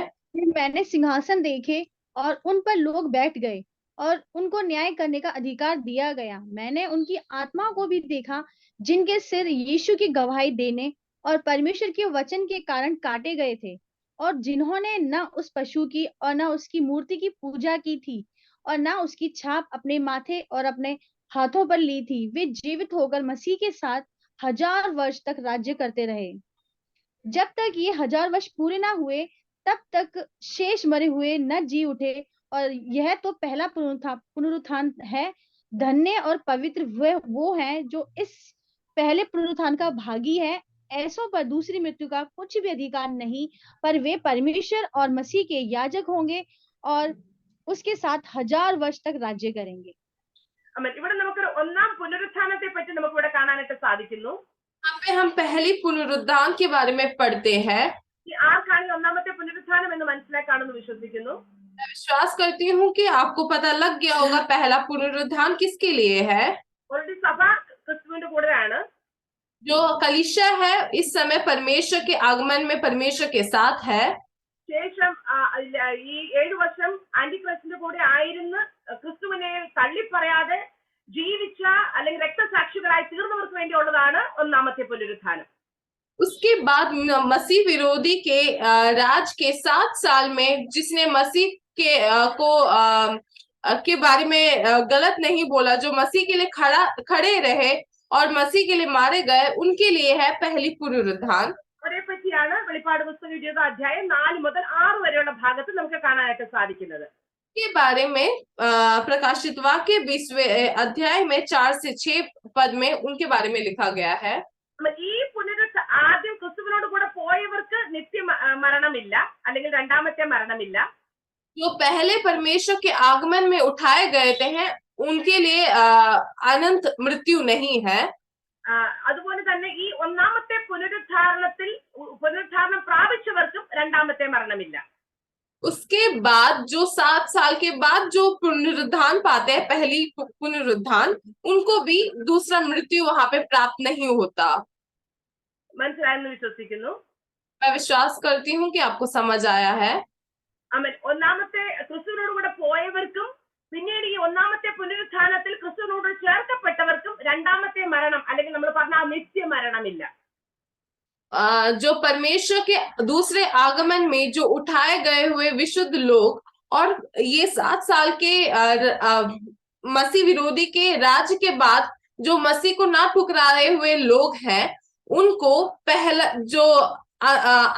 मैंने सिंहासन देखे और उन पर लोग बैठ गए और उनको न्याय करने का अधिकार दिया गया. मैंने उनकी आत्मा को भी देखा जिनके सिर यीशु की गवाही देने और परमेश्वर के वचन के कारण काटे गए थे और जिन्होंने न उस पशु की और न उसकी मूर्ति की पूजा की थी और न उसकी छाप अपने माथे और अपने हाथों पर ली थी. वे जीवित होकर मसीह के साथ 1000 वर्ष तक राज्य करते रहे. जब तक ये 1000 वर्ष पूरे ना हुए तब तक शेष मरे हुए न जी उठे और यह तो पहला पुनरुत्थान है. धन्य और पवित्र वो हैं जो इस पहले पुनरुत्थान का भागी है. ऐसों पर दूसरी मृत्यु का कुछ भी अधिकार नहीं, पर वे परमेश्वर और मसीह के याजक होंगे और उसके साथ 1000 वर्ष तक राज्य करेंगे. ഇവിടെ നമുക്ക് ഒന്നാം പുനരുത്ഥാനത്തെ പറ്റി നമുക്ക് ഇവിടെ കാണാനായിട്ട് സാധിക്കുന്നു. यहाँ पे हम पहली पुनरुत्थान के बारे में पढ़ते हैं. ആർക്കാണ് ഒന്നാമത്തെ പുനരുത്ഥാനം എന്ന് മനസ്സിലാക്കാണെന്ന് വിശ്വസിക്കുന്നു. मैं विश्वास करती हूँ कि आपको पता लग गया होगा पहला पुनरुत्थान किसके लिए है. ഓൾറെഡി സഭ ക്രിസ്തുവിന്റെ കൂടെയാണ്. जो कलीसिया है इस समय परमेश्वर के आगमन में परमेश्वर के साथ है. ശേഷം ഈ 7 വർഷം ആന്റിക്രൈസ്റ്റിന്റെ കൂടെ ആയിരുന്ന് ക്രിസ്തുവിനെ തള്ളിപ്പറയാതെ ജീവിച്ച അല്ലെങ്കിൽ രക്തസാക്ഷികളായി തീർന്നവർക്ക് വേണ്ടിയുള്ളതാണ് ഒന്നാമത്തെ പുനരുത്ഥാനം. उसके बाद मसीह विरोधी के राज के 7 साल में जिसने मसीह के बारे में गलत नहीं बोला, जो मसीह के लिए खड़े रहे और मसीह के लिए मारे गए, उनके लिए है पहली पुनरुत्थान. അവരെ പറ്റിയാണ് വെളിപ്പാട് പുസ്തകം 20 അധ്യായം 4 മുതൽ 6 വരെയുള്ള ഭാഗത്ത് നമുക്ക് കാണാനായിട്ട് സാധിക്കുന്നത്. के बारे में प्रकाशित वाक्य 20वें अध्याय में 4 से 6 पद में उनके बारे में लिखा गया है. ഈ ആദ്യം ക്രിസ്തുവിനോട് കൂടെ പോയവർക്ക് നിത്യ മരണമില്ല, അല്ലെങ്കിൽ രണ്ടാമത്തെ മരണമില്ല. जो पहले परमेश्वर के आगमन में उठाए गए थे हैं उनके लिए अनंत मृत्यु नहीं है. അതുപോലെ തന്നെ ഈ ഒന്നാമത്തെ പുനരുത്ഥാനം പ്രാപിച്ചവർക്കും രണ്ടാമത്തെ മരണമില്ല. उसके बाद जो 7 साल के बाद जो पुनरुत्थान पाते हैं, पहली पुनरुत्थान, उनको भी दूसरा मृत्यु वहां पे प्राप्त नहीं होता. മനസ്സിലായെന്ന് വിശ്വസിക്കുന്നു. मैं विश्वास करती हूँ कि आपको समझ आया है. ആമേൻ. ഒന്നാമത്തെ ക്രിസ്തുവിനോട് കൂടെ പോയവർക്കും പിന്നീട് ഈ ഒന്നാമത്തെ പുനരുത്ഥാനത്തിൽ ക്രിസ്തുവിനോട് ചേർക്കപ്പെട്ടവർക്കും രണ്ടാമത്തെ മരണം അല്ലെങ്കിൽ നമ്മൾ പറഞ്ഞ നിത്യ മരണമില്ല. जो परमेश्वर के दूसरे आगमन में जो उठाए गए हुए विशुद्ध लोग और ये 7 साल के मसीह विरोधी के राज्य के बाद जो मसीह को ना ठुकराए हुए लोग हैं, उनको पहला जो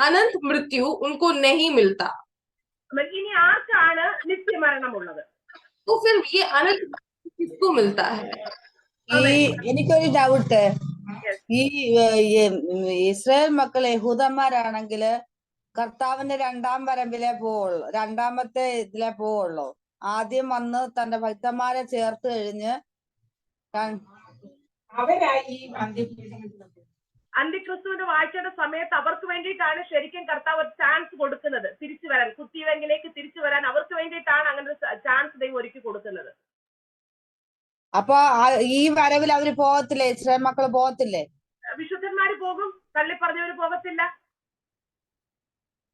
अनंत मृत्यु उनको नहीं मिलता. ഇനി ആർക്കാണ് നിത്യമരണമുള്ളത്? तो फिर ये अनंत किसको मिलता है? എനിക്കൊരു ഡൗട്ട്. ഈ ഇസ്രായേൽ മക്കൾ യഹൂദന്മാരാണെങ്കില് കർത്താവിന്റെ രണ്ടാം വരവിലെ പോവുള്ളൂ, രണ്ടാമത്തെ ഇതിലെ പോവുള്ളൂ. ആദ്യം വന്ന് തന്റെ ഭക്തന്മാരെ ചേർത്ത് കഴിഞ്ഞ് അവരായി അന്തിക്രിസ്തുവിന്റെ വാഴ്ചയുടെ സമയത്ത് അവർക്ക് വേണ്ടിയിട്ടാണ് ശരിക്കും കർത്താവ് ഒരു ചാൻസ് കൊടുക്കുന്നത് തിരിച്ചു വരാൻ, കുത്തിയവെങ്കിലേക്ക് തിരിച്ചു വരാൻ അവർക്ക് വേണ്ടിയിട്ടാണ് അങ്ങനെ ഒരു ചാൻസ് ദൈവം ഒരുക്കി കൊടുക്കുന്നത്. അപ്പൊ ഈ വരവിൽ അവര് പോകത്തില്ലേ? ഇസ്രായേൽ മക്കള് പോകത്തില്ലേ? വിശുദ്ധന്മാര് പോകും, തള്ളിപ്പറഞ്ഞവര് പോകത്തില്ല.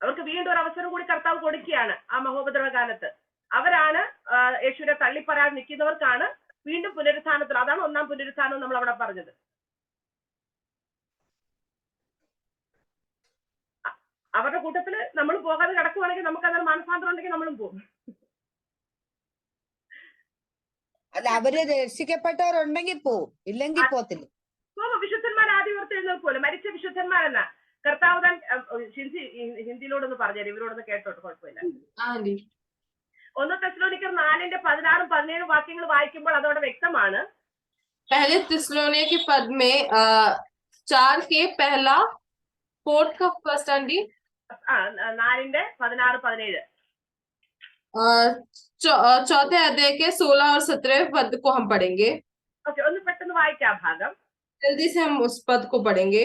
അവർക്ക് വീണ്ടും ഒരു അവസരം കൂടി കർത്താവ് കൊടുക്കുകയാണ് ആ മഹോപദ്രവ കാലത്ത്. അവരാണ് യേശുവിനെ തള്ളിപ്പറയാൻ നിൽക്കുന്നവർക്കാണ് വീണ്ടും പുനരുത്ഥാനത്തിൽ, അതാണ് ഒന്നാം പുനരുത്ഥാനം നമ്മൾ അവിടെ പറഞ്ഞത്. അവരുടെ കൂട്ടത്തിൽ നമ്മൾ പോകാതെ കിടക്കുവാണെങ്കിൽ നമുക്ക് അതൊരു മനസ്സാന്തരം ഉണ്ടെങ്കിൽ നമ്മളും പോകും. അല്ല, അവര് രക്ഷിക്കപ്പെട്ടവരുണ്ടെങ്കിൽ പോവും, ഇല്ലെങ്കിൽ പോത്തില്ല. വിശുദ്ധന്മാർ ആദ്യം ഉയർത്തെഴുന്നേൽക്കുമല്ലോ, മരിച്ച വിശുദ്ധന്മാരെന്ന കർത്താവ് താൻ ഹിന്ദിയിലോടൊന്ന് പറഞ്ഞാൽ ഇവരോടൊന്ന് കേട്ടോട്ട് കുഴപ്പമില്ല. 1 തെസ്സലോനിക്കർ 4:16-17 വാക്യങ്ങൾ വായിക്കുമ്പോൾ അതോടെ വ്യക്തമാണ്. पहले थिस्सलुनीके के पद में 4 के पहला 4 का फर्स्ट आंटी 4:16-17 चौथे अध्याय के 16 और 17 पद को हम पढ़ेंगे. ഓക്കെ, ഒന്ന് പെട്ടെന്ന് വായിക്കാം ഭാഗം. जल्दी से हम उस पद को पढ़ेंगे.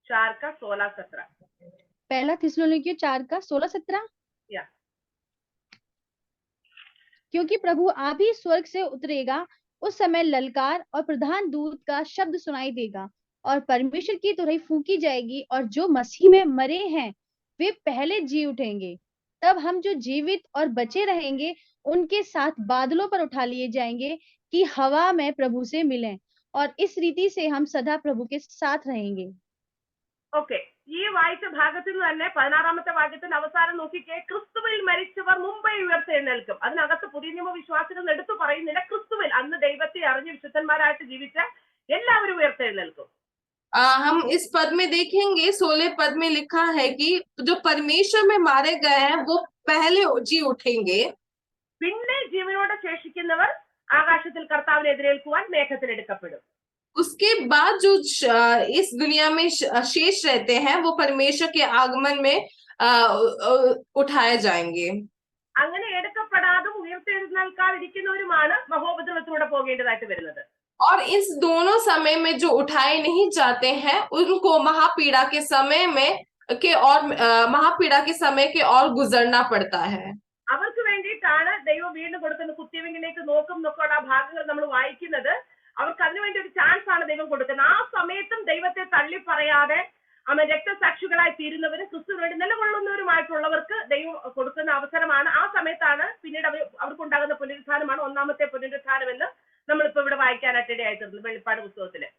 4:16-17 पहला थिस्सलुनीकियों 4:16-17 या क्योंकि प्रभु आप ही स्वर्ग से उतरेगा, उस समय ललकार और प्रधान दूत का शब्द सुनाई देगा और परमेश्वर की तुरही फूंकी जाएगी और जो मसीह में मरे हैं वे पहले जी उठेंगे. तब हम जो जीवित और बचे रहेंगे उनके साथ बादलों पर उठा लिए जाएंगे कि हवा में प्रभु से मिलें और इस रीति से हम सदा प्रभु के साथ रहेंगे. ഓക്കെ, ഈ വായിച്ച ഭാഗത്തിൽ നിന്ന് തന്നെ 16-ാമത്തെ വാക്യത്തിന്റെ അവസാനം നോക്കിക്കേ. ക്രിസ്തുവിൽ മരിച്ചവർ മുമ്പേ ഉയർത്തെഴുന്നേൽക്കും. അതിനകത്ത് പുതിയ നിയമ വിശ്വാസികൾ എടുത്തു പറയുന്നില്ല, ക്രിസ്തുവിൽ അന്ന് ദൈവത്തെ അറിഞ്ഞ് വിശുദ്ധന്മാരായിട്ട് ജീവിച്ച എല്ലാവരും ഉയർത്തെഴുന്നേൽക്കും. हम इस पद में देखेंगे 16 पद में लिखा है कि जो परमेश्वर में मारे गए हैं वो पहले जी उठेंगे. പിന്നെ ജീവനോടെ ശേഷിക്കുന്നവർ ആകാശത്തിൽ കർത്താവിനെ എതിരേൽക്കുവാൻ മേഘത്തിൽ എടുക്കപ്പെടും. उसके बाद जो इस दुनिया में शेष रहते हैं वो परमेश्वर के आगमन में उठाए जाएंगे. അങ്ങനെ എടുക്കപ്പെടാതും ഉയർത്തെഴുന്നേൽക്കാതിരിക്കുന്നവരുമാണ് മഹോപദ്രവത്തിലൂടെ പോകേണ്ടതായിട്ട് വരുന്നത്. और इस दोनों समय में जो उठाए नहीं जाते हैं उनको महापीड़ा के समय में महापीड़ा के समय के और गुजरना पड़ता है. അവർക്ക് വേണ്ടിയിട്ടാണ് ദൈവം വീണ്ടും കൊടുക്കുന്ന കുത്തിവെങ്കിലേക്ക് നോക്കും എന്നൊക്കെയുള്ള ഭാഗങ്ങൾ നമ്മൾ വായിക്കുന്നത്. അവർക്ക് അതിനുവേണ്ടി ഒരു ചാൻസ് ആണ് ദൈവം കൊടുക്കുന്നത്. ആ സമയത്തും ദൈവത്തെ തള്ളി പറയാതെ രക്തസാക്ഷികളായി തീരുന്നവരും ക്രിസ്തുവിന് വേണ്ടി നിലകൊള്ളുന്നവരുമായിട്ടുള്ളവർക്ക് ദൈവം കൊടുക്കുന്ന അവസരമാണ്. ആ സമയത്താണ് പിന്നീട് അവർക്കുണ്ടാകുന്ന പുനരുത്ഥാനമാണ് 1-ാമത്തെ പുനരുത്ഥാനം എന്ന് നമ്മളിപ്പോ ഇവിടെ വായിക്കാനായിട്ട് ഇടയായിത്തീർന്നു വെളിപ്പാട് പുസ്തകത്തില്.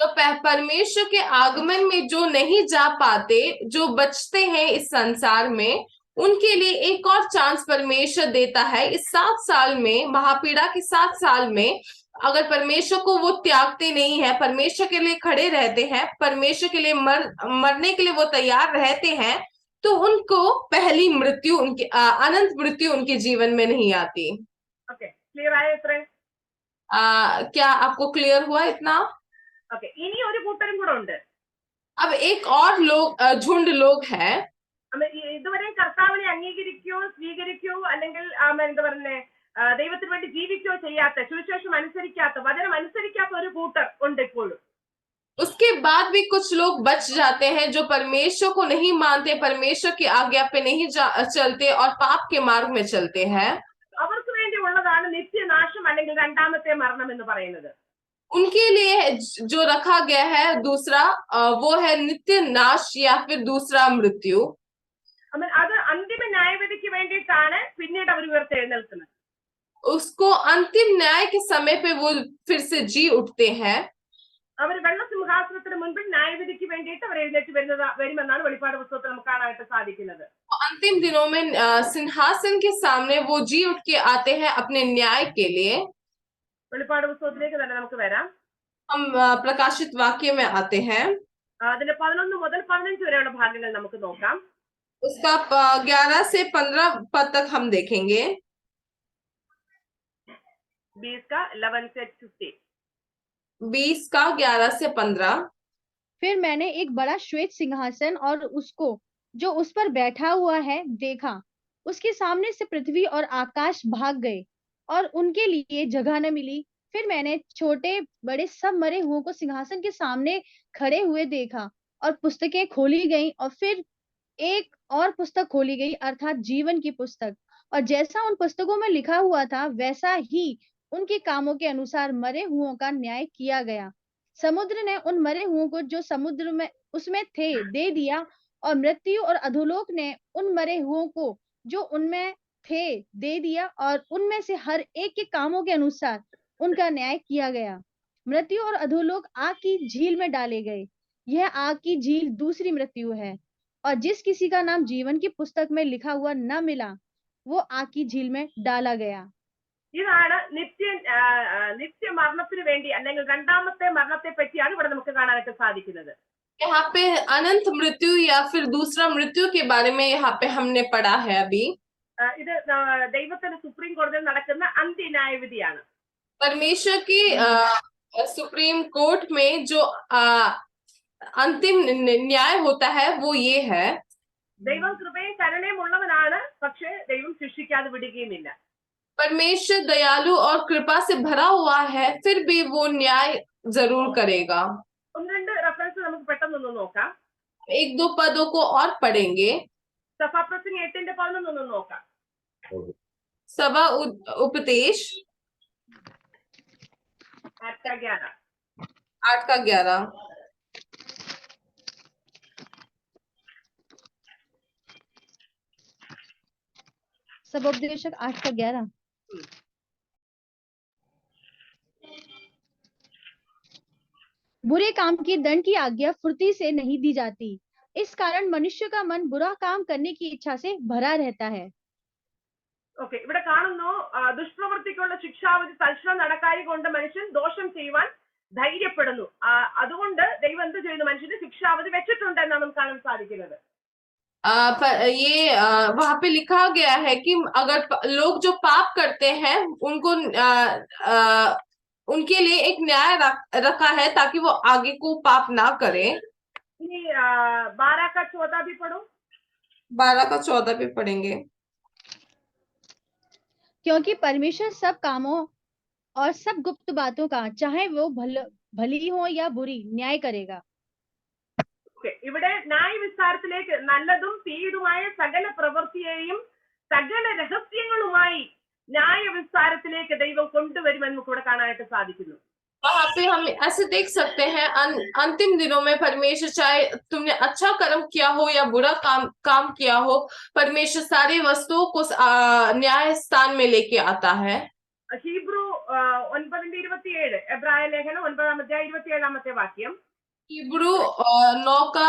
तो परमेश्वर के आगमन में जो नहीं जा पाते, जो बचते हैं इस संसार में, उनके लिए एक और चांस परमेश्वर देता है. इस 7 साल में, महापीड़ा के 7 साल में अगर परमेश्वर को वो त्यागते नहीं है, परमेश्वर के लिए खड़े रहते हैं, परमेश्वर के लिए मरने के लिए वो तैयार रहते हैं, तो उनको पहली मृत्यु, उनकी अनंत मृत्यु उनके जीवन में नहीं आती. ओके, क्लियर आया इतना? क्या आपको क्लियर हुआ इतना? ओके, ഇനി ഒരു കൂട്ടരും കൂടെ ഉണ്ട്. अब एक और झुंड लोग है. ഇതുവരെ കർത്താവിനെ അംഗീകരിക്കുകയോ സ്വീകരിക്കുകയോ അല്ലെങ്കിൽ എന്താ പറയുന്നേ ദൈവത്തിന് വേണ്ടി ജീവിക്കുകയോ ചെയ്യാത്ത, സുവിശേഷം അനുസരിക്കാത്ത, വചനം അനുസരിക്കാത്ത ഒരു കൂട്ടർ ഉണ്ട് ഇപ്പോഴും. उसके बाद भी कुछ लोग बच जाते हैं जो परमेश्वर को नहीं मानते, परमेश्वर की आज्ञा पे नहीं चलते और पाप के मार्ग में चलते हैं. അവർക്ക് വേണ്ടി ഉള്ളതാണ് നിത്യനാശം അല്ലെങ്കിൽ 2-ാമത്തെ മരണം എന്ന് പറയുന്നത്. उनके लिए जो रखा गया है दूसरा, वो है नित्य नाश या फिर दूसरा मृत्यु. അത് അന്തിമ ന്യായവിധിക്ക് വേണ്ടിയിട്ടാണ് പിന്നീട് അവർ ഉയർത്തെഴുന്നേൽക്കുന്നത്. उसको अंतिम न्याय के समय पे वो फिर से जी उठते हैं. അവർ വെള്ളസിംഹാസനത്തിന് മുൻപിൽ ന്യായവിധിക്ക് വേണ്ടിയിട്ട് അവർ എഴുന്നേറ്റ് വരുമെന്നാണ് വെളിപ്പാട് പുസ്തകത്തിൽ നമുക്ക് കാണാനായിട്ട് സാധിക്കുന്നത്. अंतिम दिनों में सिंहासन के सामने वो जी उठ के आते हैं अपने न्याय के लिए. വെളിപ്പാട് പുസ്തകത്തിലേക്ക് തന്നെ നമുക്ക് വരാം. हम प्रकाशित वाक्य में आते हैं. അതിന്റെ 11 മുതൽ 15 വരെയുള്ള ഭാഗങ്ങൾ നമുക്ക് നോക്കാം. उसका 11 से 15 पद तक हम देखेंगे. 20 का 11 से 15. 20 का 11 से 15. फिर मैंने एक बड़ा श्वेत सिंहासन और उसको जो उस पर बैठा हुआ है देखा. उसके सामने से पृथ्वी और आकाश भाग गए और उनके लिए जगह न मिली. फिर मैंने छोटे बड़े सब मरे हुओं को सिंहासन के सामने खड़े हुए देखा और पुस्तकें खोली गई और फिर एक और पुस्तक खोली गई अर्थात जीवन की पुस्तक. और जैसा उन पुस्तकों में लिखा हुआ था वैसा ही उनके कामों के अनुसार मरे हुओं का न्याय किया गया. समुद्र ने उन मरे हुओं को जो समुद्र में उसमें थे दे दिया और मृत्यु और अधोलोक ने उन मरे हुओं को जो उनमें थे दे दिया और उनमें से हर एक के कामों के अनुसार उनका न्याय किया गया. मृत्यु और अधोलोक आग की झील में डाले गए. यह आग की झील दूसरी मृत्यु है. और जिस किसी का नाम जीवन की पुस्तक में लिखा हुआ न मिला वो आग की झील में डाला गया। ഇതാണ് നിത്യ മരണത്തിന് വേണ്ടി അല്ലെങ്കിൽ രണ്ടാമത്തെ മരണത്തെ പറ്റിയാണ് ഇവിടെ നമുക്ക് കാണാനായിട്ട് സാധിക്കുന്നത്. यहाँ पे अनंत मृत्यु या फिर दूसरा मृत्यु के बारे में यहाँ पे हमने पढ़ा है अभी। ഇത് ദൈവത്തിന്റെ സുപ്രീം കോടതിയിൽ നടക്കുന്ന അന്ത്യന്യായവിധിയാണ്. परमेश्वर की सुप्रीम कोर्ट में जो अंतिम न्याय होता है वो ये है, ദൈവം കൃപയും കരുണയും ഉള്ളവനാണ്, പക്ഷേ ദൈവം ശിക്ഷിക്കാതെ വിടുകയുമില്ല. परमेश्वर दयालु और कृपा से भरा हुआ है, फिर भी वो न्याय जरूर करेगा। ഒന്ന് രണ്ട് റെഫറൻസ് നമുക്ക് പെട്ടെന്നൊന്ന് നോക്കാം. एक दो पदों को और पढ़ेंगे। സഭാപ്രസംഗം 8:11 നോക്കാം. सभा उपदेश 8:11. 8:11। सबोपदेशक 8:11। बुरे काम की दंड की आज्ञा फुर्ती से नहीं दी जाती, इस कारण मनुष्य का मन बुरा काम करने की इच्छा से भरा रहता है। ഓക്കെ, ഇവിടെ കാണുന്നു ദുഷ്പ്രവൃത്തിക്കുള്ള ശിക്ഷാവിധി തൽക്ഷണം നടക്കായി കൊണ്ട് മനുഷ്യൻ ദോഷം ചെയ്യുവാൻ ധൈര്യപ്പെടുന്നു. അതുകൊണ്ട് ദൈവം എന്ത് ചെയ്യുന്നു? മനുഷ്യന് ശിക്ഷാവിധി വെച്ചിട്ടുണ്ട് എന്നാണ് നമുക്ക് കാണാൻ സാധിക്കുന്നത്. ये वहां पे लिखा गया है कि अगर लोग जो पाप करते हैं उनको उनके लिए एक न्याय रखा है ताकि वो आगे को पाप ना करें। इनी 12 का 14 भी पढ़ो। 12 का 14 भी पढ़ेंगे। क्योंकि परमेश्वर सब कामों और सब गुप्त बातों का, चाहे वो भली हो या बुरी, न्याय करेगा। ഇവിടെ ന്യായവിസ്താരത്തിലേക്ക് നല്ലതും തീയുമായ സകല പ്രവൃത്തിയെയും സകല രഹസ്യങ്ങളുമായി ന്യായവിസ്താരത്തിലേക്ക് ദൈവം കൊണ്ടുവരുമെന്ന് നമുക്ക് ഇവിടെ കാണാനായിട്ട് സാധിക്കുന്നു. वहां पे हम ऐसे देख सकते हैं अंतिम दिनों में परमेश्वर, चाहे तुमने अच्छा कर्म किया हो या बुरा काम किया हो, परमेश्वर सारी वस्तुओं को न्याय स्थान में लेके आता है। ഹീബ്രു 9:27, എബ്രായ ലേഖനം 9:27 വാക്യം. हिब्रू 9 का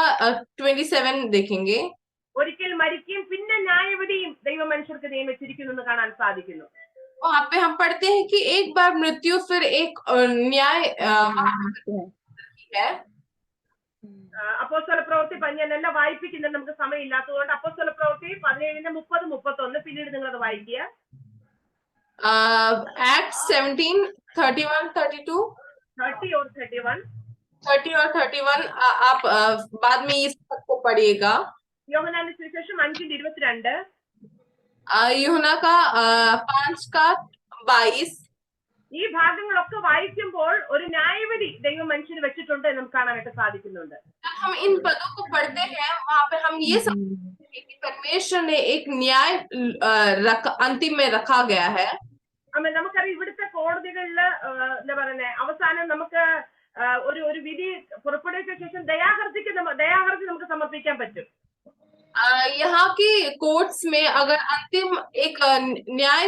27 देखेंगे. ഒരിക്കൽ മരിക്കുകയും പിന്നെ ന്യായവിധിയും ദൈവം മനുഷ്യർക്ക് നിയമിച്ചിരിക്കുന്നു എന്ന് കാണാൻ സാധിക്കുന്നു. वहां पे हम पढ़ते हैं कि एक बार मृत्यु फिर एक न्याय है. അപ്പോസ്തല പ്രവൃത്തി ഞാനെല്ലാം വായിപ്പിക്കുന്നത് നമുക്ക് സമയമില്ലാത്തതുകൊണ്ട് അപ്പോസ്തല പ്രവൃത്തി 17:30-31 പിന്നീട് നിങ്ങൾ അത് വായിക്കുക. Acts 17:31-32 30 और 31 30 और 31 आप बाद में इस सबको पढ़िएगा. യോഹന്നാന്റെ സുവിശേഷം 5:22 यूहन्ना का 5 का 22. ഈ ഭാഗങ്ങളൊക്കെ വായിക്കുമ്പോൾ ഒരു ന്യായവിധി ദൈവം മനുഷ്യന് വെച്ചിട്ടുണ്ട് എന്ന് നമുക്ക് കാണാനായിട്ട് സാധിക്കുന്നുണ്ട്. हम इन पदों को पढ़ते हैं वहां पे हम ये समझते हैं कि परमेश्वर ने एक न्याय अंतिम में रखा गया है. നമുക്കറിയാം ഇവിടുത്തെ കോടതികളില് എന്താ പറയുന്നത്, അവസാനം നമുക്ക് ഒരു വിധി പുറപ്പെടുവിച്ച ശേഷം ദയാഹർജിക്ക് നമുക്ക് സമർപ്പിക്കാൻ പറ്റും. यहाँ की कोर्ट्स में अगर अंतिम एक न्याय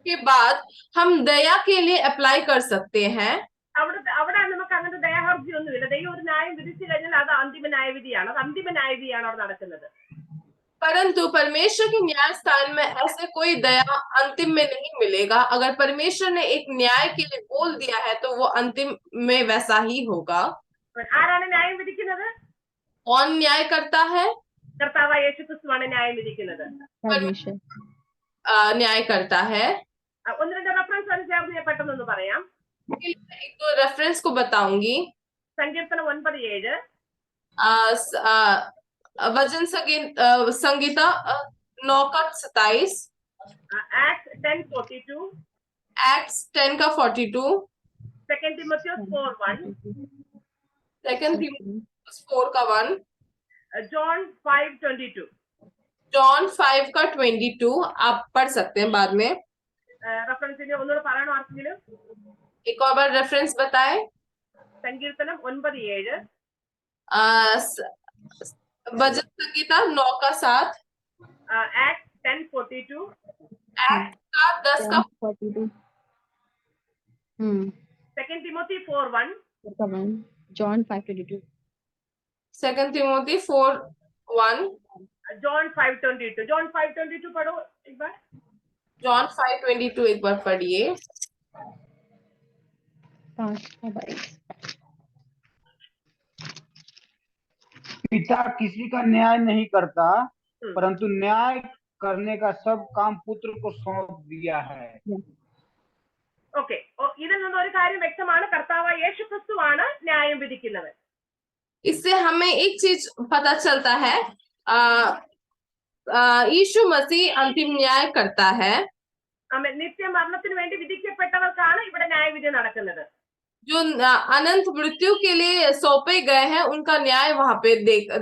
के बाद हम दया के लिए अप्लाई कर सकते हैं. അവിടെ നമുക്ക് അങ്ങനത്തെ ദയാഹർജി ഒന്നുമില്ല. ദൈവം ഒരു ന്യായം വിധിച്ചു കഴിഞ്ഞാൽ അത് അന്തിമ ന്യായവിധിയാണ്. അത് അന്തിമ ന്യായവിധിയാണ് അവിടെ നടക്കുന്നത്. परंतु परमेश्वर के न्याय स्थान में ऐसे कोई दया अंतिम में नहीं मिलेगा. अगर परमेश्वर ने एक न्याय के लिए बोल दिया है तो वो अंतिम में वैसा ही होगा. ആരാണ് ന്യായം വിധിക്കുന്നത്? कौन न्याय करता है? കർത്താവായ യേശുക്രിസ്തുവാണ് ന്യായം വിധിക്കുന്നത്. न्याय करता है. ഒന്ന് രണ്ട് റെഫറൻസ് അത് ചേർന്ന് ഞാൻ പെട്ടെന്നൊന്ന് പറയാം. एक दो रेफरेंस को बताऊंगी. സങ്കീർത്തനം 9:7, वचन संगीता 9 का 27, Acts 10:42, Acts 10 का 42, 2 Timotheus 4:1, 2 Timotheus 4 का 1, John 5:22. John 5 का 22 आप पढ़ सकते हैं बाद में. റെഫറൻസിന് ഒന്നുകൂടെ പറയണോ ആർക്കെങ്കിലും? एक और बार रेफरेंस बताएं. സങ്കീർത്തനം 9:7, वचन संगीता 9 का 7, Acts 10:42, Acts का 10 का 42, 2 Timothy 4:1, John 5:22. 2 Timothy 4 1, John 5:22, John 5:22 पढ़ो एक बार। जॉन 5:22 एक बार पढ़िए। 5:22। पिता किसी का न्याय नहीं करता, हम्म, परंतु न्याय करने का सब काम पुत्र को सौंप दिया है। ഓക്കെ. ഇതിൽ നിന്ന് ഒരു കാര്യം വ്യക്തമാണ്, കർത്താവ് യേശു ക്രിസ്തുവാണ് ന്യായം വിധിക്കുന്നവൻ. इससे हमें एक चीज पता चलता है, यीशु मसीह अंतिम न्याय करता है। നിത്യ മരണത്തിന് വേണ്ടി വിധിക്കപ്പെട്ടവർക്കാണ് ഇവിടെ ന്യായവിധി നടക്കുന്നത്. जो अनंत मृत्यु के लिए सौंपे गए हैं उनका न्याय वहां पे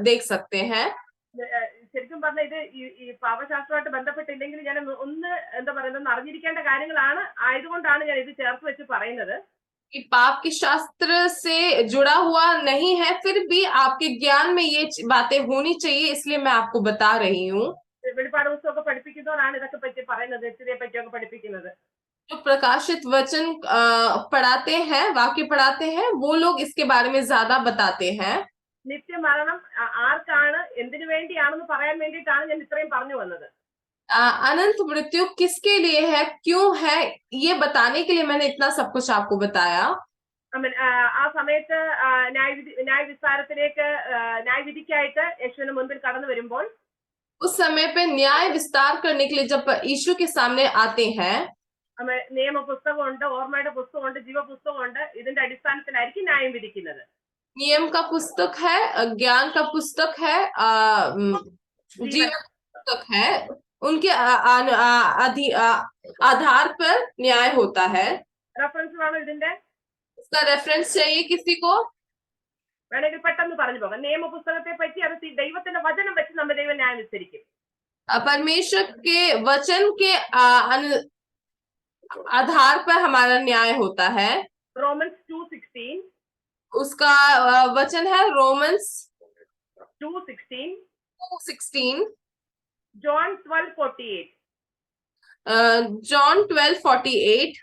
देख सकते हैं। ശരിക്കും പറഞ്ഞ ഇത് ഈ പാപശാസ്ത്രമായിട്ട് ബന്ധപ്പെട്ടില്ലെങ്കിൽ ഞാൻ ഒന്ന് എന്താ പറയുന്നത് അറിഞ്ഞിരിക്കേണ്ട കാര്യങ്ങളാണ്, ആയതുകൊണ്ടാണ് ഞാൻ ഇത് ചേർത്ത് വെച്ച് പറയുന്നത്. कि पाप के शास्त्र से जुड़ा हुआ नहीं है, फिर भी आपके ज्ञान में ये बातें होनी चाहिए, इसलिए मैं आपको बता रही हूँ। വെളിപ്പാട് പുസ്തകമൊക്കെ പഠിപ്പിക്കുന്നവരാണ് ഇതൊക്കെ പറ്റി പറയുന്നത്, നിത്യതയെ പറ്റിയൊക്കെ പഠിപ്പിക്കുന്നത്. जो प्रकाशित वचन पढ़ाते हैं, वाक्य पढ़ाते हैं, वो लोग इसके बारे में ज्यादा बताते हैं। നിത്യമരണം ആർക്കാണ്, എന്തിനു വേണ്ടിയാണെന്ന് പറയാൻ വേണ്ടിയിട്ടാണ് ഞാൻ ഇത്രയും പറഞ്ഞു വന്നത്. अनंत मृत्यु किसके लिए है, क्यों है, ये बताने के लिए मैंने इतना सब कुछ आपको बताया। ആ സമയത്ത് ന്യായവിസ്താരത്തിലേക്ക് ന്യായവിധിക്കായിട്ട് യേശുവിന് മുൻപിൽ കടന്നു വരുമ്പോൾ, उस समय पे न्याय विस्तार करने के लिए जब यीशु के सामने आते हैं, നിയമ പുസ്തകമുണ്ട്, ഓർമ്മയുടെ പുസ്തകമുണ്ട്, ജീവപുസ്തകമുണ്ട്. ഇതിന്റെ അടിസ്ഥാനത്തിലായിരിക്കും ന്യായം വിധിക്കുന്നത്. नियम का पुस्तक है, ज्ञान का पुस्तक है, जीवन पुस्तक है, उनके आधार पर न्याय होता है। റെഫറൻസ് വേണോ ഇതിന്റെ? इसका रेफरेंस चाहिए किसी को? വേണമെങ്കിൽ പെട്ടെന്ന് പറഞ്ഞു പോകാം. നിയമപുസ്തകത്തെ പറ്റി അത് ദൈവത്തിന്റെ വചനം വെച്ച് നമ്മൾ ദൈവം ന്യായം വിസ്തരിക്കും. परमेश्वर के वचन के आधार पर हमारा न्याय होता है। റോമൻസ് 2:16, उसका वचन है रोमन्स 2:16, 2:16, ജോൺ 12:48. जॉन 12:48।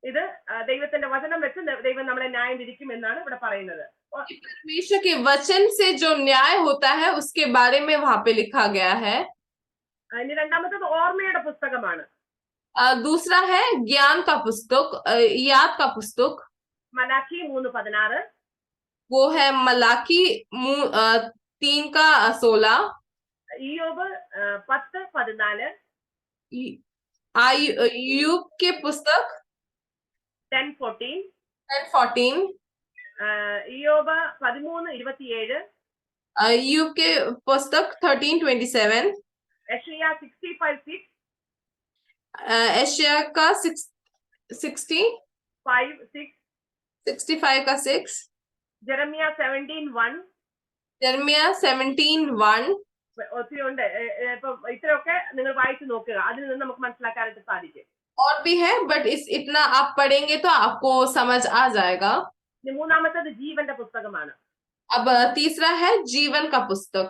ഇത് ദൈവത്തിന്റെ വചനം വെച്ച് ദൈവം നമ്മളെ ന്യായം വിധിക്കും എന്നാണ് ഇവിടെ പറയുന്നത്. परमेश्वर के वचन से जो न्याय होता है उसके बारे में वहां पे लिखा गया है। ഇനി രണ്ടാമത്തത് ഓർമ്മയുടെ പുസ്തകമാണ്. दूसरा है ज्ञान का पुस्तक, याद का पुस्तक। മലാഖി 3:16, वो है मलाकी 3:16। ഇയ്യോബ് 10:14, अय्यूब के पुस्तक 10:14, 10:14, ഇയ്യോബ് 13:27, अय्यूब के पुस्तक 13:27, യെശയ്യാ 65:6, एशिया का 65 का 6, ജെറമ്യ 17:1. जर्मिया 17:1। ഒത്തിരി ഉണ്ട്. ഇപ്പൊ ഇത്രയൊക്കെ നിങ്ങൾ വായിച്ചു നോക്കുക, അതിൽ നിന്ന് നമുക്ക് മനസ്സിലാക്കാനായിട്ട് സാധിക്കും. और भी है, बट इतना आप पढ़ेंगे तो आपको समझ आ जाएगा। ഇനി മൂന്നാമത്തത് ജീവന്റെ പുസ്തകമാണ്. अब तीसरा है जीवन का पुस्तक।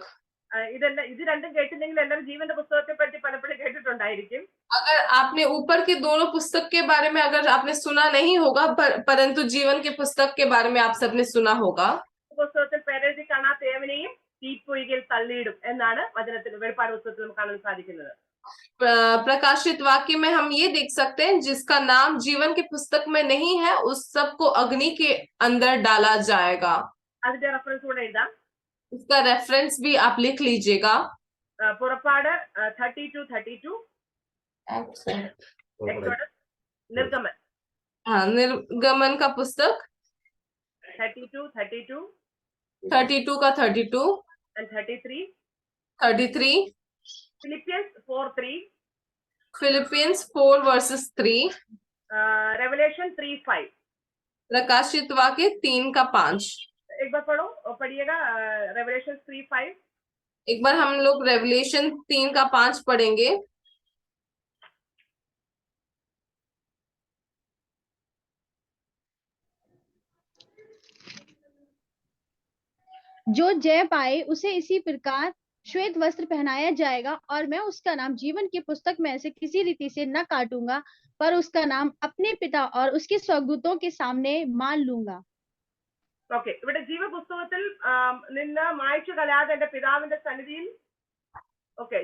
ഇത് രണ്ടും കേട്ടില്ലെങ്കിൽ എല്ലാവരും ജീവന്റെ പുസ്തകത്തെ പറ്റി പലപ്പോഴും കേട്ടിട്ടുണ്ടായിരിക്കും. अगर आपने ऊपर के दोनों पुस्तक के बारे में अगर आपने सुना नहीं होगा, परंतु जीवन के पुस्तक के बारे में आप सबने सुना होगा। പുസ്തകത്തിൽ പേരെഴുതി കാണാത്ത ഏവനെയും തീപ്പൊയ്കയിൽ തള്ളിയിടും എന്നാണ് വചനത്തിൽ വെളിപ്പാട് പുസ്തകത്തിൽ നമുക്ക് കാണാൻ സാധിക്കുന്നത്. प्रकाशित वाक्य में हम ये देख सकते हैं, जिसका नाम जीवन के पुस्तक में नहीं है उस सबको अग्नि के अंदर डाला जाएगा। അതിന്റെ റെഫറൻസ് കൂടെ എഴുതാം. उसका रेफरेंस भी आप लिख लीजिएगा। പുറപ്പാട് 32:32, നിർഗമൻ निर्गमन का पुस्तक 32 32 का 32 and 33, 33, ഫിലിപ്പിയൻസ് 4:3, फिलिपियंस 4:3, रेवलेशन 3:5. प्रकाशित वाक्य 3 का 5। एक बार पढ़िएगा रेवलेशन 3:5. एक बार हम लोग रेवलेशन 3 का 5 पढ़ेंगे। जो जय पाए उसे इसी प्रकार श्वेत वस्त्र पहनाया जाएगा, और मैं उसका नाम जीवन की पुस्तक में से किसी रीति से न काटूंगा, पर उसका नाम अपने पिता और उसके स्वर्गदूतों के सामने मान लूंगा। ഓക്കെ, ഇവിടെ ജീവപുസ്തകത്തിൽ നിന്ന് മായ്ച്ചു കളയാതെ എന്റെ പിതാവിന്റെ സന്നിധിയിൽ, ഓക്കെ,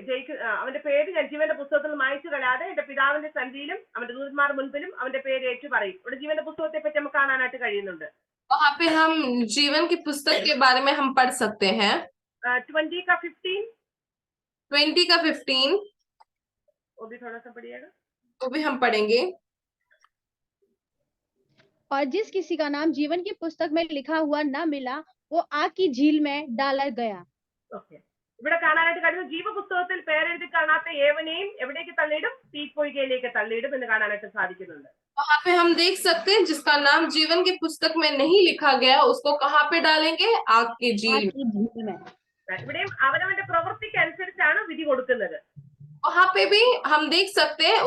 അവന്റെ പേര് ഞാൻ ജീവന്റെ പുസ്തകത്തിൽ മായ്ച്ചു കളയാതെ എന്റെ പിതാവിന്റെ സന്നിധിയിലും അവന്റെ ദൂതന്മാർ മുൻപിലും അവന്റെ പേര് ഏറ്റു പറയും. ഇവിടെ ജീവന്റെ പുസ്തകത്തെ പറ്റി നമുക്ക് കാണാനായിട്ട് കഴിയുന്നുണ്ട്. वहां पे हम जीवन की पुस्तक के बारे में हम पढ़ सकते हैं। 20 का 15 20 का 15 वो भी थोड़ा सा पढ़िएगा। वो भी हम पढ़ेंगे। और जिस किसी का नाम जीवन की पुस्तक में लिखा हुआ न मिला वो आग की झील में डाला गया। ഓക്കെ, ഇവിടെ കാണാനായിട്ട് കഴിയുന്നു ജീവപുസ്തകത്തിൽ പേരെഴുതി കാണാത്ത ഏവനെയും എവിടേക്ക് തള്ളിയിടും? തീപ്പൊയ്കയിലേക്ക് തള്ളിയിടും എന്ന് കാണാനായിട്ട് സാധിക്കുന്നുണ്ട്. वहां पे हम देख सकते हैं जिसका नाम जीवन की पुस्तक में नहीं लिखा गया उसको कहाँ पे डालेंगे? आग की झील में। ഇവിടെയും അവനവന്റെ പ്രവൃത്തിക്ക് അനുസരിച്ചാണ് വിധി കൊടുക്കുന്നത്. वहां पे भी हम देख सकते हैं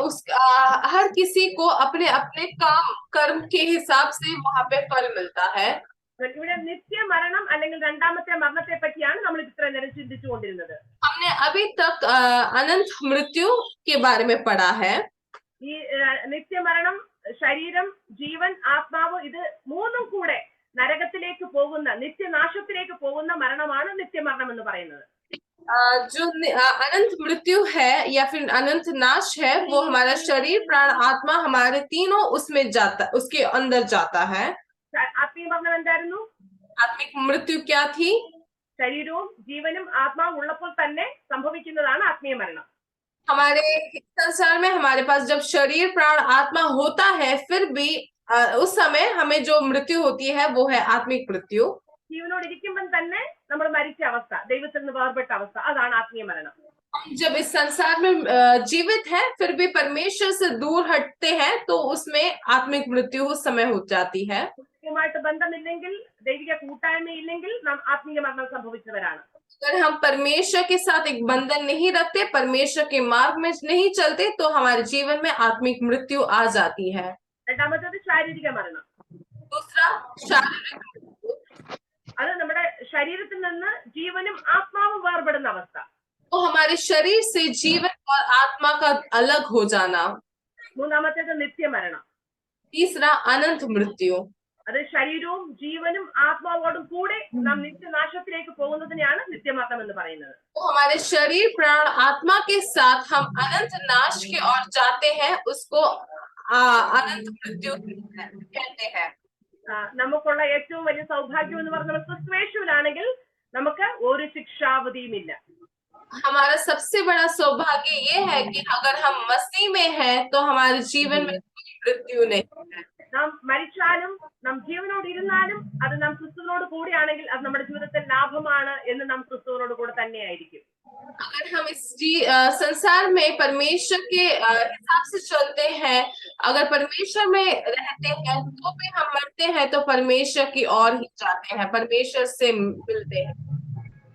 हर किसी को अपने अपने काम कर्म के हिसाब से वहां पे फल मिलता है। ഇവിടെ നിത്യമരണം അല്ലെങ്കിൽ രണ്ടാമത്തെ മരണത്തെ പറ്റിയാണ് നമ്മൾ ഇത്ര നേരം ചിന്തിച്ചുകൊണ്ടിരുന്നത്. हमने अभी तक अनंत मृत्यु के बारे में पढ़ा है। ഈ നിത്യമരണം, ശരീരം, ജീവൻ, ആത്മാവ്, ഇത് മൂന്നും കൂടെ നരകത്തിലേക്ക് പോകുന്ന, നിത്യനാശത്തിലേക്ക് പോകുന്ന മരണമാണ് നിത്യമരണം എന്ന് പറയുന്നത്. जो अनंत मृत्यु है या फिर अनंत नाश है वो हमारा शरीर, प्राण, आत्मा, हमारे तीनों उसमें जाता, उसके अंदर जाता है। ആത്മീയ മരണം എന്തായിരുന്നു? आत्मिक मृत्यु क्या थी? ശരീരവും ജീവനും ആത്മാവും ഉള്ളപ്പോൾ തന്നെ സംഭവിക്കുന്നതാണ് ആത്മീയ മരണം. हमारे संसार में हमारे पास जब शरीर, प्राण, आत्मा होता है फिर भी उस समय हमें जो मृत्यु होती है वो है आत्मिक मृत्यु। ജീവനോട് ഇരിക്കുമ്പോൾ തന്നെ നമ്മൾ മരിച്ച അവസ്ഥ, ദൈവത്തിൽ നിന്ന് വേർപെട്ട അവസ്ഥ, അതാണ് ആത്മീയ മരണം. जब इस संसार में जीवित है फिर भी परमेश्वर से दूर हटते हैं तो उसमें आत्मिक मृत्यु उस समय हो जाती है। ദൈവമായിട്ട് ബന്ധമില്ലെങ്കിൽ, ദൈവിക കൂട്ടായ്മ ഇല്ലെങ്കിൽ നാം ആത്മീയ മരണം സംഭവിച്ചവരാണ്. अगर हम परमेश्वर के साथ एक बंधन नहीं रखते, परमेश्वर के मार्ग में नहीं चलते तो हमारे जीवन में आत्मिक मृत्यु आ जाती है। രണ്ടാമത്തേത് ശാരീരിക മരണം. दूसरा शारीरिक मृत्यु, അത് നമ്മുടെ ശരീരത്തിൽ നിന്ന് ജീവനും ആത്മാവും വേർപെടുന്ന അവസ്ഥ. तो हमारे शरीर से जीवन और आत्मा का अलग हो जाना। മൂന്നാമത്തേത് നിത്യമരണം. तीसरा अनंत मृत्यु, അത് ശരീരവും ജീവനും ആത്മാവോടും കൂടെ നാം നിത്യനാശത്തിലേക്ക് പോകുന്നതിനെയാണ് നിത്യമരണം എന്ന് പറയുന്നത്. तो हमारे शरीर, प्राण, आत्मा के साथ हम अनंत नाश की ओर जाते हैं, उसको अनंत मृत्यु कहते हैं। നമുക്കുള്ള ഏറ്റവും വലിയ സൗഭാഗ്യം എന്ന് പറഞ്ഞാൽ ക്രിസ്തുയേശുവിലാണെങ്കിൽ നമുക്ക് ഒരു ശിക്ഷാവധിയും ഇല്ല. हमारा सबसे बड़ा सौभाग्य ये है कि अगर हम मसीह में हैं तो हमारे जीवन में कोई मृत्यु नहीं है। നാം മരിച്ചാലും നാം ജീവനോട് ഇരുന്നാലും അത് നാം ക്രിസ്തുവിനോട് കൂടിയാണെങ്കിൽ അത് നമ്മുടെ ജീവിതത്തിൽ ലാഭമാണ് എന്ന് നാം ക്രിസ്തുവിനോട് കൂടെ തന്നെയായിരിക്കും. अगर हम इस संसार में परमेश्वर के हिसाब से चलते हैं, अगर परमेश्वर में रहते हैं तो भी हम मरते हैं तो परमेश्वर की ओर ही जाते हैं, परमेश्वर से मिलते हैं।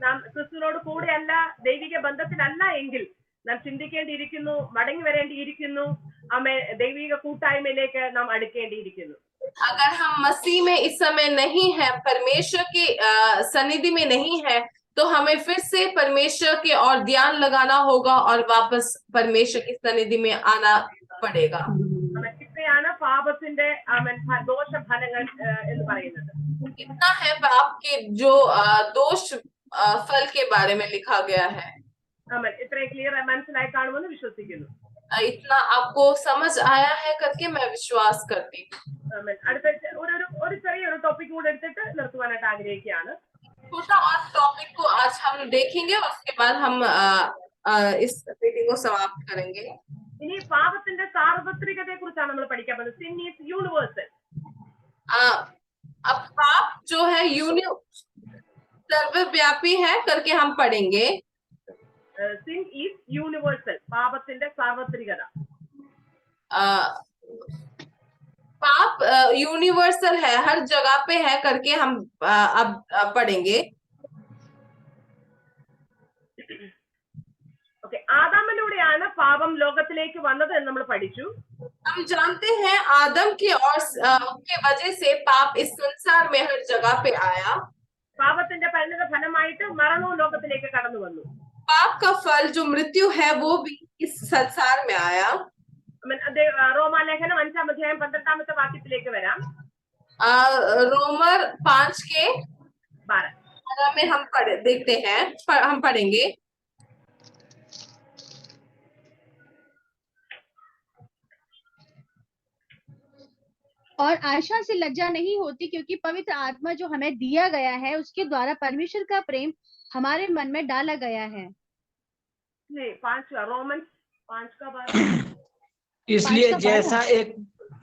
നാം ക്രിസ്തുവിനോട് കൂടെയല്ല, ദൈവിക ബന്ധത്തിലല്ല എങ്കിൽ നാം ചിന്തിക്കേണ്ടിയിരിക്കുന്നു, മടങ്ങി വരേണ്ടിയിരിക്കുന്നു, ദൈവിക കൂട്ടായ്മയിലേക്ക് നാം അടുക്കേണ്ടിയിരിക്കുന്നു. अगर हम मसीह में इस समय नहीं है, परमेश्वर की सन्निधि में नहीं है तो हमें फिर से परमेश्वर के और ध्यान लगाना होगा और वापस परमेश्वर की सन्निधि में आना पड़ेगा। ഇത്രയാണ് പാപത്തിന്റെ ദോഷഫലങ്ങൾ എന്ന് പറയുന്നത്. इतना है पाप के जो दोष फल के बारे में लिखा गया है। ഇത്രയും ക്ലിയർ മനസ്സിലായി കാണുമെന്ന് വിശ്വസിക്കുന്നു. इतना आपको समझ आया है करके मैं विश्वास करती हूँ। അടുത്ത ഒരു ചെറിയൊരു ടോപ്പിക് കൂടെ എടുത്തിട്ട് നിർത്തുവാനായിട്ട് ആഗ്രഹിക്കുകയാണ്. छोटा और टॉपिक को आज हम देखेंगे और उसके बाद हम इस मीटिंग को समाप्त करेंगे। ഇനി പാപത്തിന്റെ സാർവത്രികതയെ കുറിച്ചാണ് നമ്മൾ പഠിക്കാൻ പോകുന്നത്. Sin is universal. अब पाप जो है सर्वव्यापी है करके हम पढ़ेंगे। സിൻ ഈസ് യൂണിവേഴ്സൽ, പാപത്തിന്റെ സാർവത്രികത. पाप यूनिवर्सल है, हर जगह पे है करके हम अब पढ़ेंगे। ഓക്കെ, ആദാമിലൂടെയാണ് പാപം ലോകത്തിലേക്ക് വന്നത് എന്ന് നമ്മൾ പഠിച്ചു. हम जानते हैं आदम की और के वजह से पाप इस संसार में हर जगह पे आया। പാപത്തിന്റെ പരിണിത ഫലമായിട്ട് മരണവും ലോകത്തിലേക്ക് കടന്നു വന്നു. पाप का फल जो मृत्यु है वो भी इस संसार में आया। റോമാലേഖനം 5-ാം അധ്യായം 12-ാമത്തെ വാക്യത്തിലേക്ക് വരാം. रोमर 5 के 12। में हम देखते हैं, हम पढ़ेंगे। और आशा से लज्जा नहीं होती, क्योंकि पवित्र आत्मा जो हमें दिया गया है उसके द्वारा परमेश्वर का प्रेम हमारे मन में डाला गया है। नहीं, 5 का रोमन 5 का 12। इसलिए 5 का 12।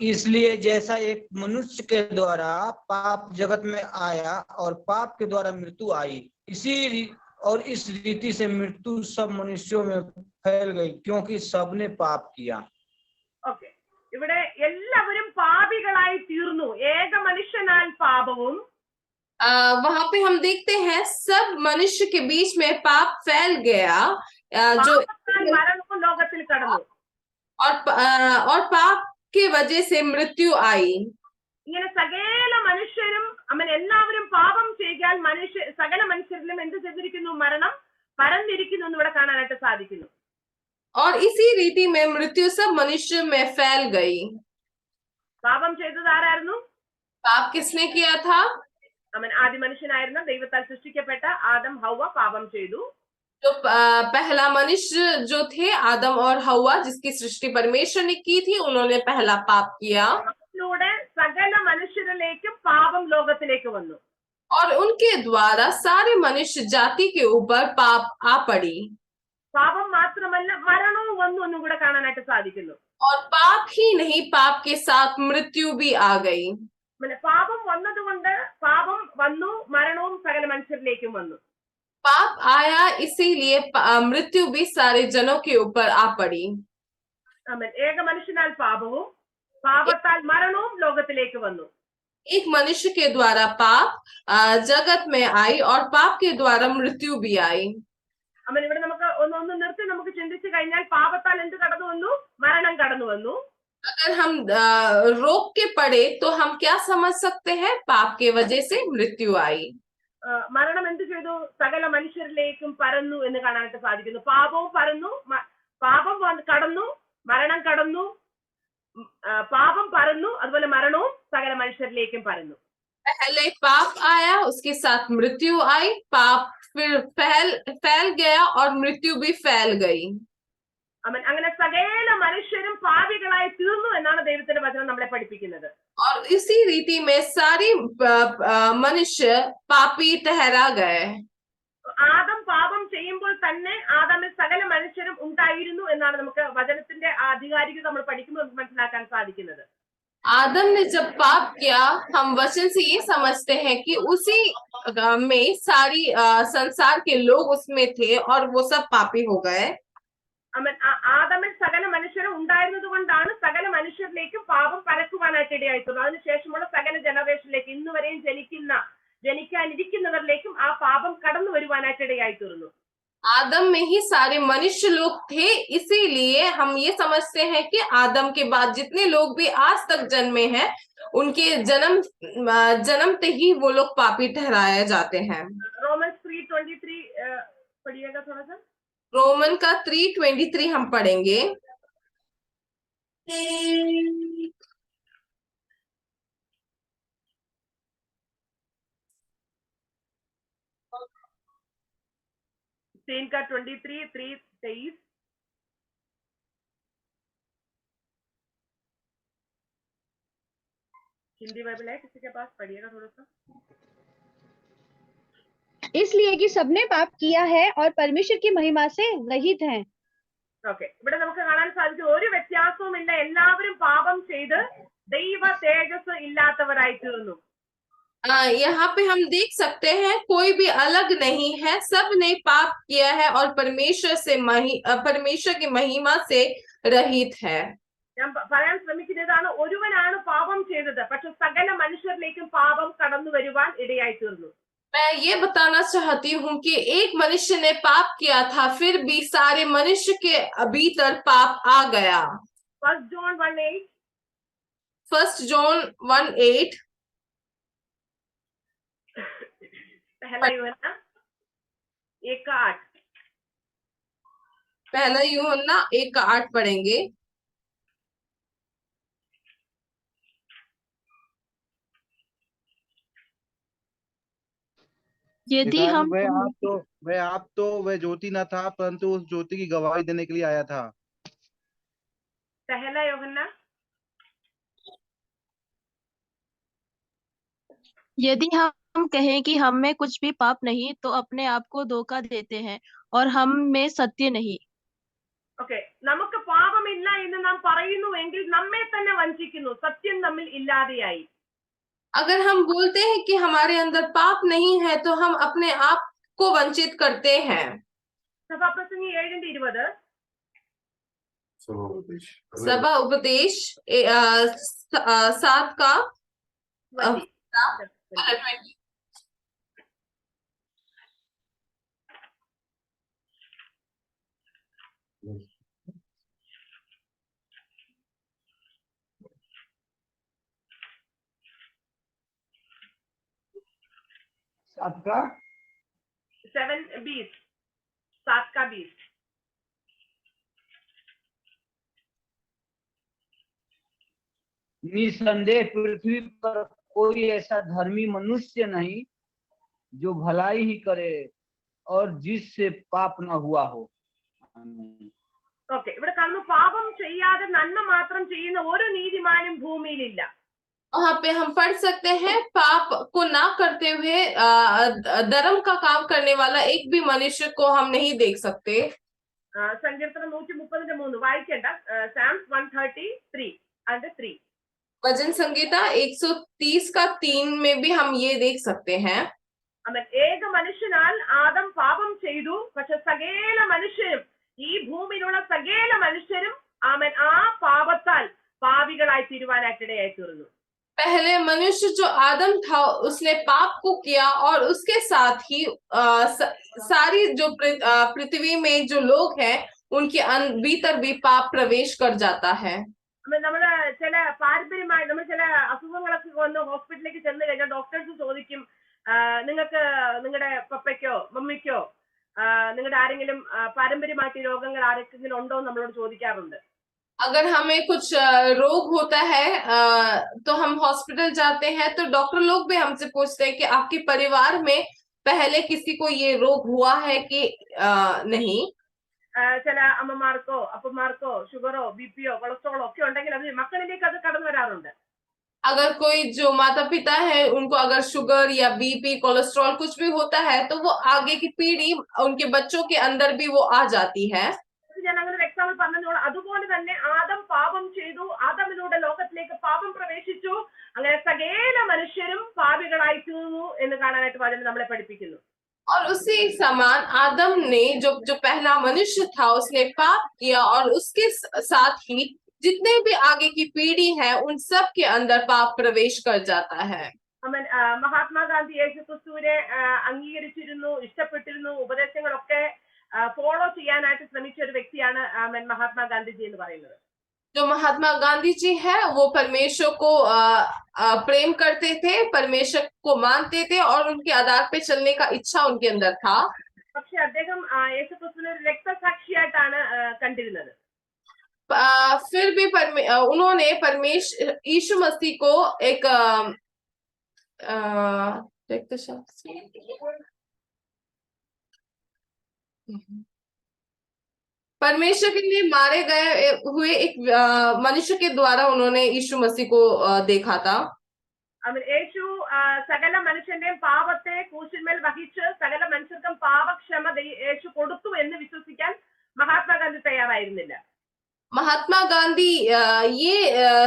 इसलिए जैसा एक मनुष्य के द्वारा पाप जगत में आया और पाप के द्वारा मृत्यु आई, इस रीति से मृत्यु सब मनुष्यों में फैल गई, क्योंकि सबने पाप किया। ഓക്കെ, ഇവിടെ എല്ലാവരും പാപികളായി തീർന്നു. ഏക മനുഷ്യനാൽ പാപവും वहां पे हम देखते हैं सब मनुष्य के बीच में पाप फैल गया, जो പാപത്താൽ മരണവും ലോകത്തിൽ കടന്നു. और पाप की वजह से मृत्यु आई। ഇങ്ങനെ സകല മനുഷ്യരും എല്ലാവരും പാപം ചെയ്താൽ സകല മനുഷ്യരിലും എന്ത് ചെയ്തിരിക്കുന്നു? മരണം പരന്നിരിക്കുന്നു എന്ന് ഇവിടെ കാണാനായിട്ട് സാധിക്കുന്നു. और इसी रीति में मृत्यु सब मनुष्य में फैल गई। പാപം ചെയ്തത് ആരായിരുന്നു? पाप किसने किया था? ആദ്യ മനുഷ്യനായിരുന്ന ദൈവത്താൽ സൃഷ്ടിക്കപ്പെട്ട ആദം ഹൗവ പാപം ചെയ്തു. जो पहला मनुष्य जो थे आदम और हवा, जिसकी सृष्टि परमेश्वर ने की थी, उन्होंने पहला पाप किया। അതിലൂടെ സകല മനുഷ്യരിലേക്കും പാപം ലോകത്തിലേക്ക് വന്നു. और उनके द्वारा सारे मनुष्य जाति के ऊपर पाप आ पड़ी। പാപം മാത്രമല്ല, മരണവും വന്നു എന്നും കൂടെ കാണാനായിട്ട് സാധിക്കുന്നു. और पाप ही नहीं, पाप के साथ मृत्यु भी आ गई। പാപം വന്നതുകൊണ്ട് പാപം വന്നു, മരണവും സകല മനുഷ്യരിലേക്കും വന്നു. पाप आया, इसीलिए मृत्यु भी सारे जनों के ऊपर आ पड़ी। ഏക മനുഷ്യനാൽ പാപവും പാപത്താൽ മരണവും ലോകത്തിലേക്ക് വന്നു. एक मनुष्य के द्वारा पाप जगत में आई और पाप के द्वारा मृत्यु भी आई। ഇവിടെ നമുക്ക് ഒന്ന് നിർത്തി നമുക്ക് ചിന്തിച്ചു കഴിഞ്ഞാൽ പാപത്താൽ എന്ത് കടന്നു വന്നു? മരണം കടന്നു വന്നു. अगर हम रोक के पढ़े तो हम क्या समझ सकते हैं? पाप के वजह से मृत्यु आई। മരണം എന്ത് ചെയ്തു? സകല മനുഷ്യരിലേക്കും പരന്നു എന്ന് കാണാനായിട്ട് സാധിക്കുന്നു. പാപവും പരന്നു, പാപം കടന്നു, മരണം കടന്നു, പാപം പരന്നു, അതുപോലെ മരണവും സകല മനുഷ്യരിലേക്കും പരന്നു. पहले पाप आया, उसके साथ मृत्यु आई, पाप फिर फैल गया और मृत्यु भी फैल गई। അങ്ങനെ സകല മനുഷ്യരും പാപികളായി തീർന്നു എന്നാണ് ദൈവത്തിന്റെ വചനം നമ്മളെ പഠിപ്പിക്കുന്നത്. और इसी रीति में सारी मनुष्य पापी ठहरा गए। ആദം പാപം ചെയ്യുമ്പോൾ തന്നെ ആദമിൽ സകല മനുഷ്യരും ഉണ്ടായിരുന്നു എന്നാണ് നമുക്ക് വചനത്തിന്റെ ആധികാരികത നമ്മൾ പഠിക്കുമ്പോൾ മനസ്സിലാക്കാൻ സാധിക്കുന്നത്. आदम ने जब पाप किया, हम वचन से ये समझते हैं कि उसी में सारी संसार के लोग उसमें थे और वो सब पापी हो गए। ആദമിൽ സകല മനുഷ്യരും ഉണ്ടായിരുന്നത് കൊണ്ടാണ് സകല മനുഷ്യരിലേക്കും പാപം പരക്കുവാനായിട്ട് ഇടയായിട്ടുള്ളത്. അതിനുശേഷമുള്ള സകല ജനറേഷനിലേക്ക് ഇന്ന് വരെയും ജനിക്കാനിരിക്കുന്നവരിലേക്കും ആ പാപം കടന്നു വരുവാനായിട്ട് ഇടയായിത്തീർന്നു. आदम में ही सारे मनुष्य लोग थे, इसीलिए हम ये समझते हैं कि आदम के बाद जितने लोग भी आज तक जन्मे हैं, उनके जन्मते ही वो लोग पापी ठहराए जाते हैं। रोमन्स 3:23 पढ़िएगा थोड़ा सा। रोमन का 3:23 हम पढ़ेंगे। तीन का 23:23 हिंदी बाइबल है किसी के पास? पढ़िएगा थोड़ा सा। इसलिए कि सबने पाप किया है और परमेश्वर की महिमा से रहित हैं। ഓക്കെ, ഇവിടെ നമുക്ക് കാണാൻ സാധിക്കും ഒരു വ്യത്യാസവുമില്ല, എല്ലാവരും പാപം ചെയ്ത് ദൈവ തേജസ് ഇല്ലാത്തവരായി തീർന്നു. यहाँ पे हम देख सकते हैं कोई भी अलग नहीं है, सब ने पाप किया है और परमेश्वर की महिमा से रहित है। ഞാൻ പറയാൻ ശ്രമിക്കുന്നതാണ്, ഒരുവനാണ് പാപം ചെയ്തത്, പക്ഷെ സകല മനുഷ്യരിലേക്കും പാപം കടന്നു വരുവാൻ ഇടയായി തീർന്നു. मैं ये बताना चाहती हूँ कि एक मनुष्य ने पाप किया था, फिर भी सारे मनुष्य के भीतर पाप आ गया। 1 John 1:8 1 John 1:8 पहला यूहन्ना 1:8 पहला यूहन्ना 1:8 पढ़ेंगे। यदि पिताजी हम वह ज्योति न था, परंतु उस ज्योति की गवाही देने के लिए आया था। पहला यूहन्ना यदि हम कहें कि हम में कुछ भी पाप नहीं तो अपने आप को धोखा देते हैं और हम में सत्य नहीं। ഓക്കെ, നമുക്ക് പാപമില്ല എന്ന് നാം പറയുന്നുവെങ്കിൽ നമ്മെ തന്നെ വഞ്ചിക്കുന്നു, സത്യം നമ്മിൽ ഇല്ലാതെയായി. अगर हम बोलते हैं कि हमारे अंदर पाप नहीं है तो हम अपने आप को वंचित करते हैं। സഭാപ്രസംഗി 7:20 सभा उपदेश 7 का 20. 20। आपका 7:20 7 का 20. निसंदेह पृथ्वी पर कोई ऐसा धर्मी मनुष्य नहीं जो भलाई ही करे और जिससे पाप न हुआ हो। ഓക്കെ, ഇവിടെ കാണുന്നു പാപം ചെയ്യാതെ നന്മ മാത്രം ചെയ്യുന്ന ഒരു നീതിമാനും ഭൂമിയിലില്ല. वहां पे हम पढ़ सकते हैं पाप को ना करते हुए धर्म का काम करने वाला एक भी मनुष्य को हम नहीं देख सकते। സങ്കീർത്തനം 133 വായിക്കേണ്ട. സാംസ് 133 and 3. भजन संगीता 130 का 3 में भी हम ये देख सकते हैं। ഏക മനുഷ്യനാൽ ആദം പാപം ചെയ്തു, പക്ഷെ സകല മനുഷ്യരും ഈ ഭൂമിയിലുള്ള സകല മനുഷ്യരും ആ പാപത്താൽ പാപികളായി തീരുവാനായിട്ടിടയായി തീർന്നു. पहले मनुष्य जो आदम था उसने पाप को किया और उसके साथ ही सारी जो पृथ्वी में जो लोग हैं उनके भीतर भी पाप प्रवेश कर जाता है। നമ്മള് ചില പാരമ്പര്യമായി നമ്മൾ ചില അസുഖങ്ങളൊക്കെ വന്ന് ഹോസ്പിറ്റലിലേക്ക് ചെന്ന് കഴിഞ്ഞാൽ ഡോക്ടേഴ്സ് ചോദിക്കും, നിങ്ങൾക്ക് നിങ്ങളുടെ പപ്പയ്ക്കോ മമ്മിക്കോ നിങ്ങളുടെ ആരെങ്കിലും പാരമ്പര്യമായിട്ട് രോഗങ്ങൾ ആരെങ്കിലും ഉണ്ടോ എന്ന് നമ്മളോട് ചോദിക്കാറുണ്ട്. अगर हमें कुछ रोग होता है तो हम हॉस्पिटल जाते हैं तो डॉक्टर लोग भी हमसे पूछते हैं कि आपके परिवार में पहले किसी को ये रोग हुआ है कि नहीं। ചില അമ്മമാർക്കോ അപ്പന്മാർക്കോ ഷുഗറോ ബിപിയോ കൊളസ്ട്രോളോ ഒക്കെ ഉണ്ടെങ്കിൽ അത് മക്കളിലേക്ക് അത് കടന്നു വരാറുണ്ട്. अगर कोई जो माता पिता है उनको अगर शुगर या बीपी कोलेस्ट्रॉल कुछ भी होता है तो वो आगे की पीढ़ी उनके बच्चों के अंदर भी वो आ जाती है। ഞാൻ അങ്ങനെ ഒരു എക്സാമ്പിൾ പറഞ്ഞോളൂ. അതുപോലെ തന്നെ ആദം പാപം ചെയ്തു, ആദമിലൂടെ ലോകത്തിലേക്ക് പാപം പ്രവേശിച്ചു, അങ്ങനെ സകല മനുഷ്യരും പാപികളായി തീർന്നു എന്ന് കാണാനായിട്ട് വചനം നമ്മളെ പഠിപ്പിക്കുന്നു. और उसी समान आदम ने जो पहला मनुष्य था उसने पाप किया और उसके साथ ही जितने भी आगे की पीढ़ी है उन सब के अंदर पाप प्रवेश कर जाता है। മഹാത്മാഗാന്ധി യേശു ക്രിസ്തുവിനെ അംഗീകരിച്ചിരുന്നു, ഇഷ്ടപ്പെട്ടിരുന്നു, ഉപദേശങ്ങളൊക്കെ ഫോളോ ചെയ്യാനായിട്ട് ശ്രമിച്ച ഒരു വ്യക്തിയാണ് മഹാത്മാഗാന്ധിജി എന്ന് പറയുന്നത്. जो महात्मा गांधी जी है वो परमेश्वर को प्रेम करते थे, परमेश्वर को मानते थे और उनके आधार पे चलने का इच्छा उनके अंदर था। പക്ഷെ അദ്ദേഹം യേശു ക്രിസ്തുവിനെ ഒരു രക്തസാക്ഷിയായിട്ടാണ് കണ്ടിരുന്നത്. फिर भी उन्होंने यीशु मसीह को एक परमेश्वर के लिए मारे गए हुए एक मनुष्य के द्वारा उन्होंने यीशु मसीह को देखा था। യേശു സകല മനുഷ്യന്റെയും പാപത്തെ ക്രൂശിന്മേൽ വഹിച്ച് സകല മനുഷ്യർക്കും പാപക്ഷമ യേശു കൊടുത്തു എന്ന് വിശ്വസിക്കാൻ മഹാത്മാഗാന്ധി തയ്യാറായിരുന്നില്ല. महात्मा गांधी ये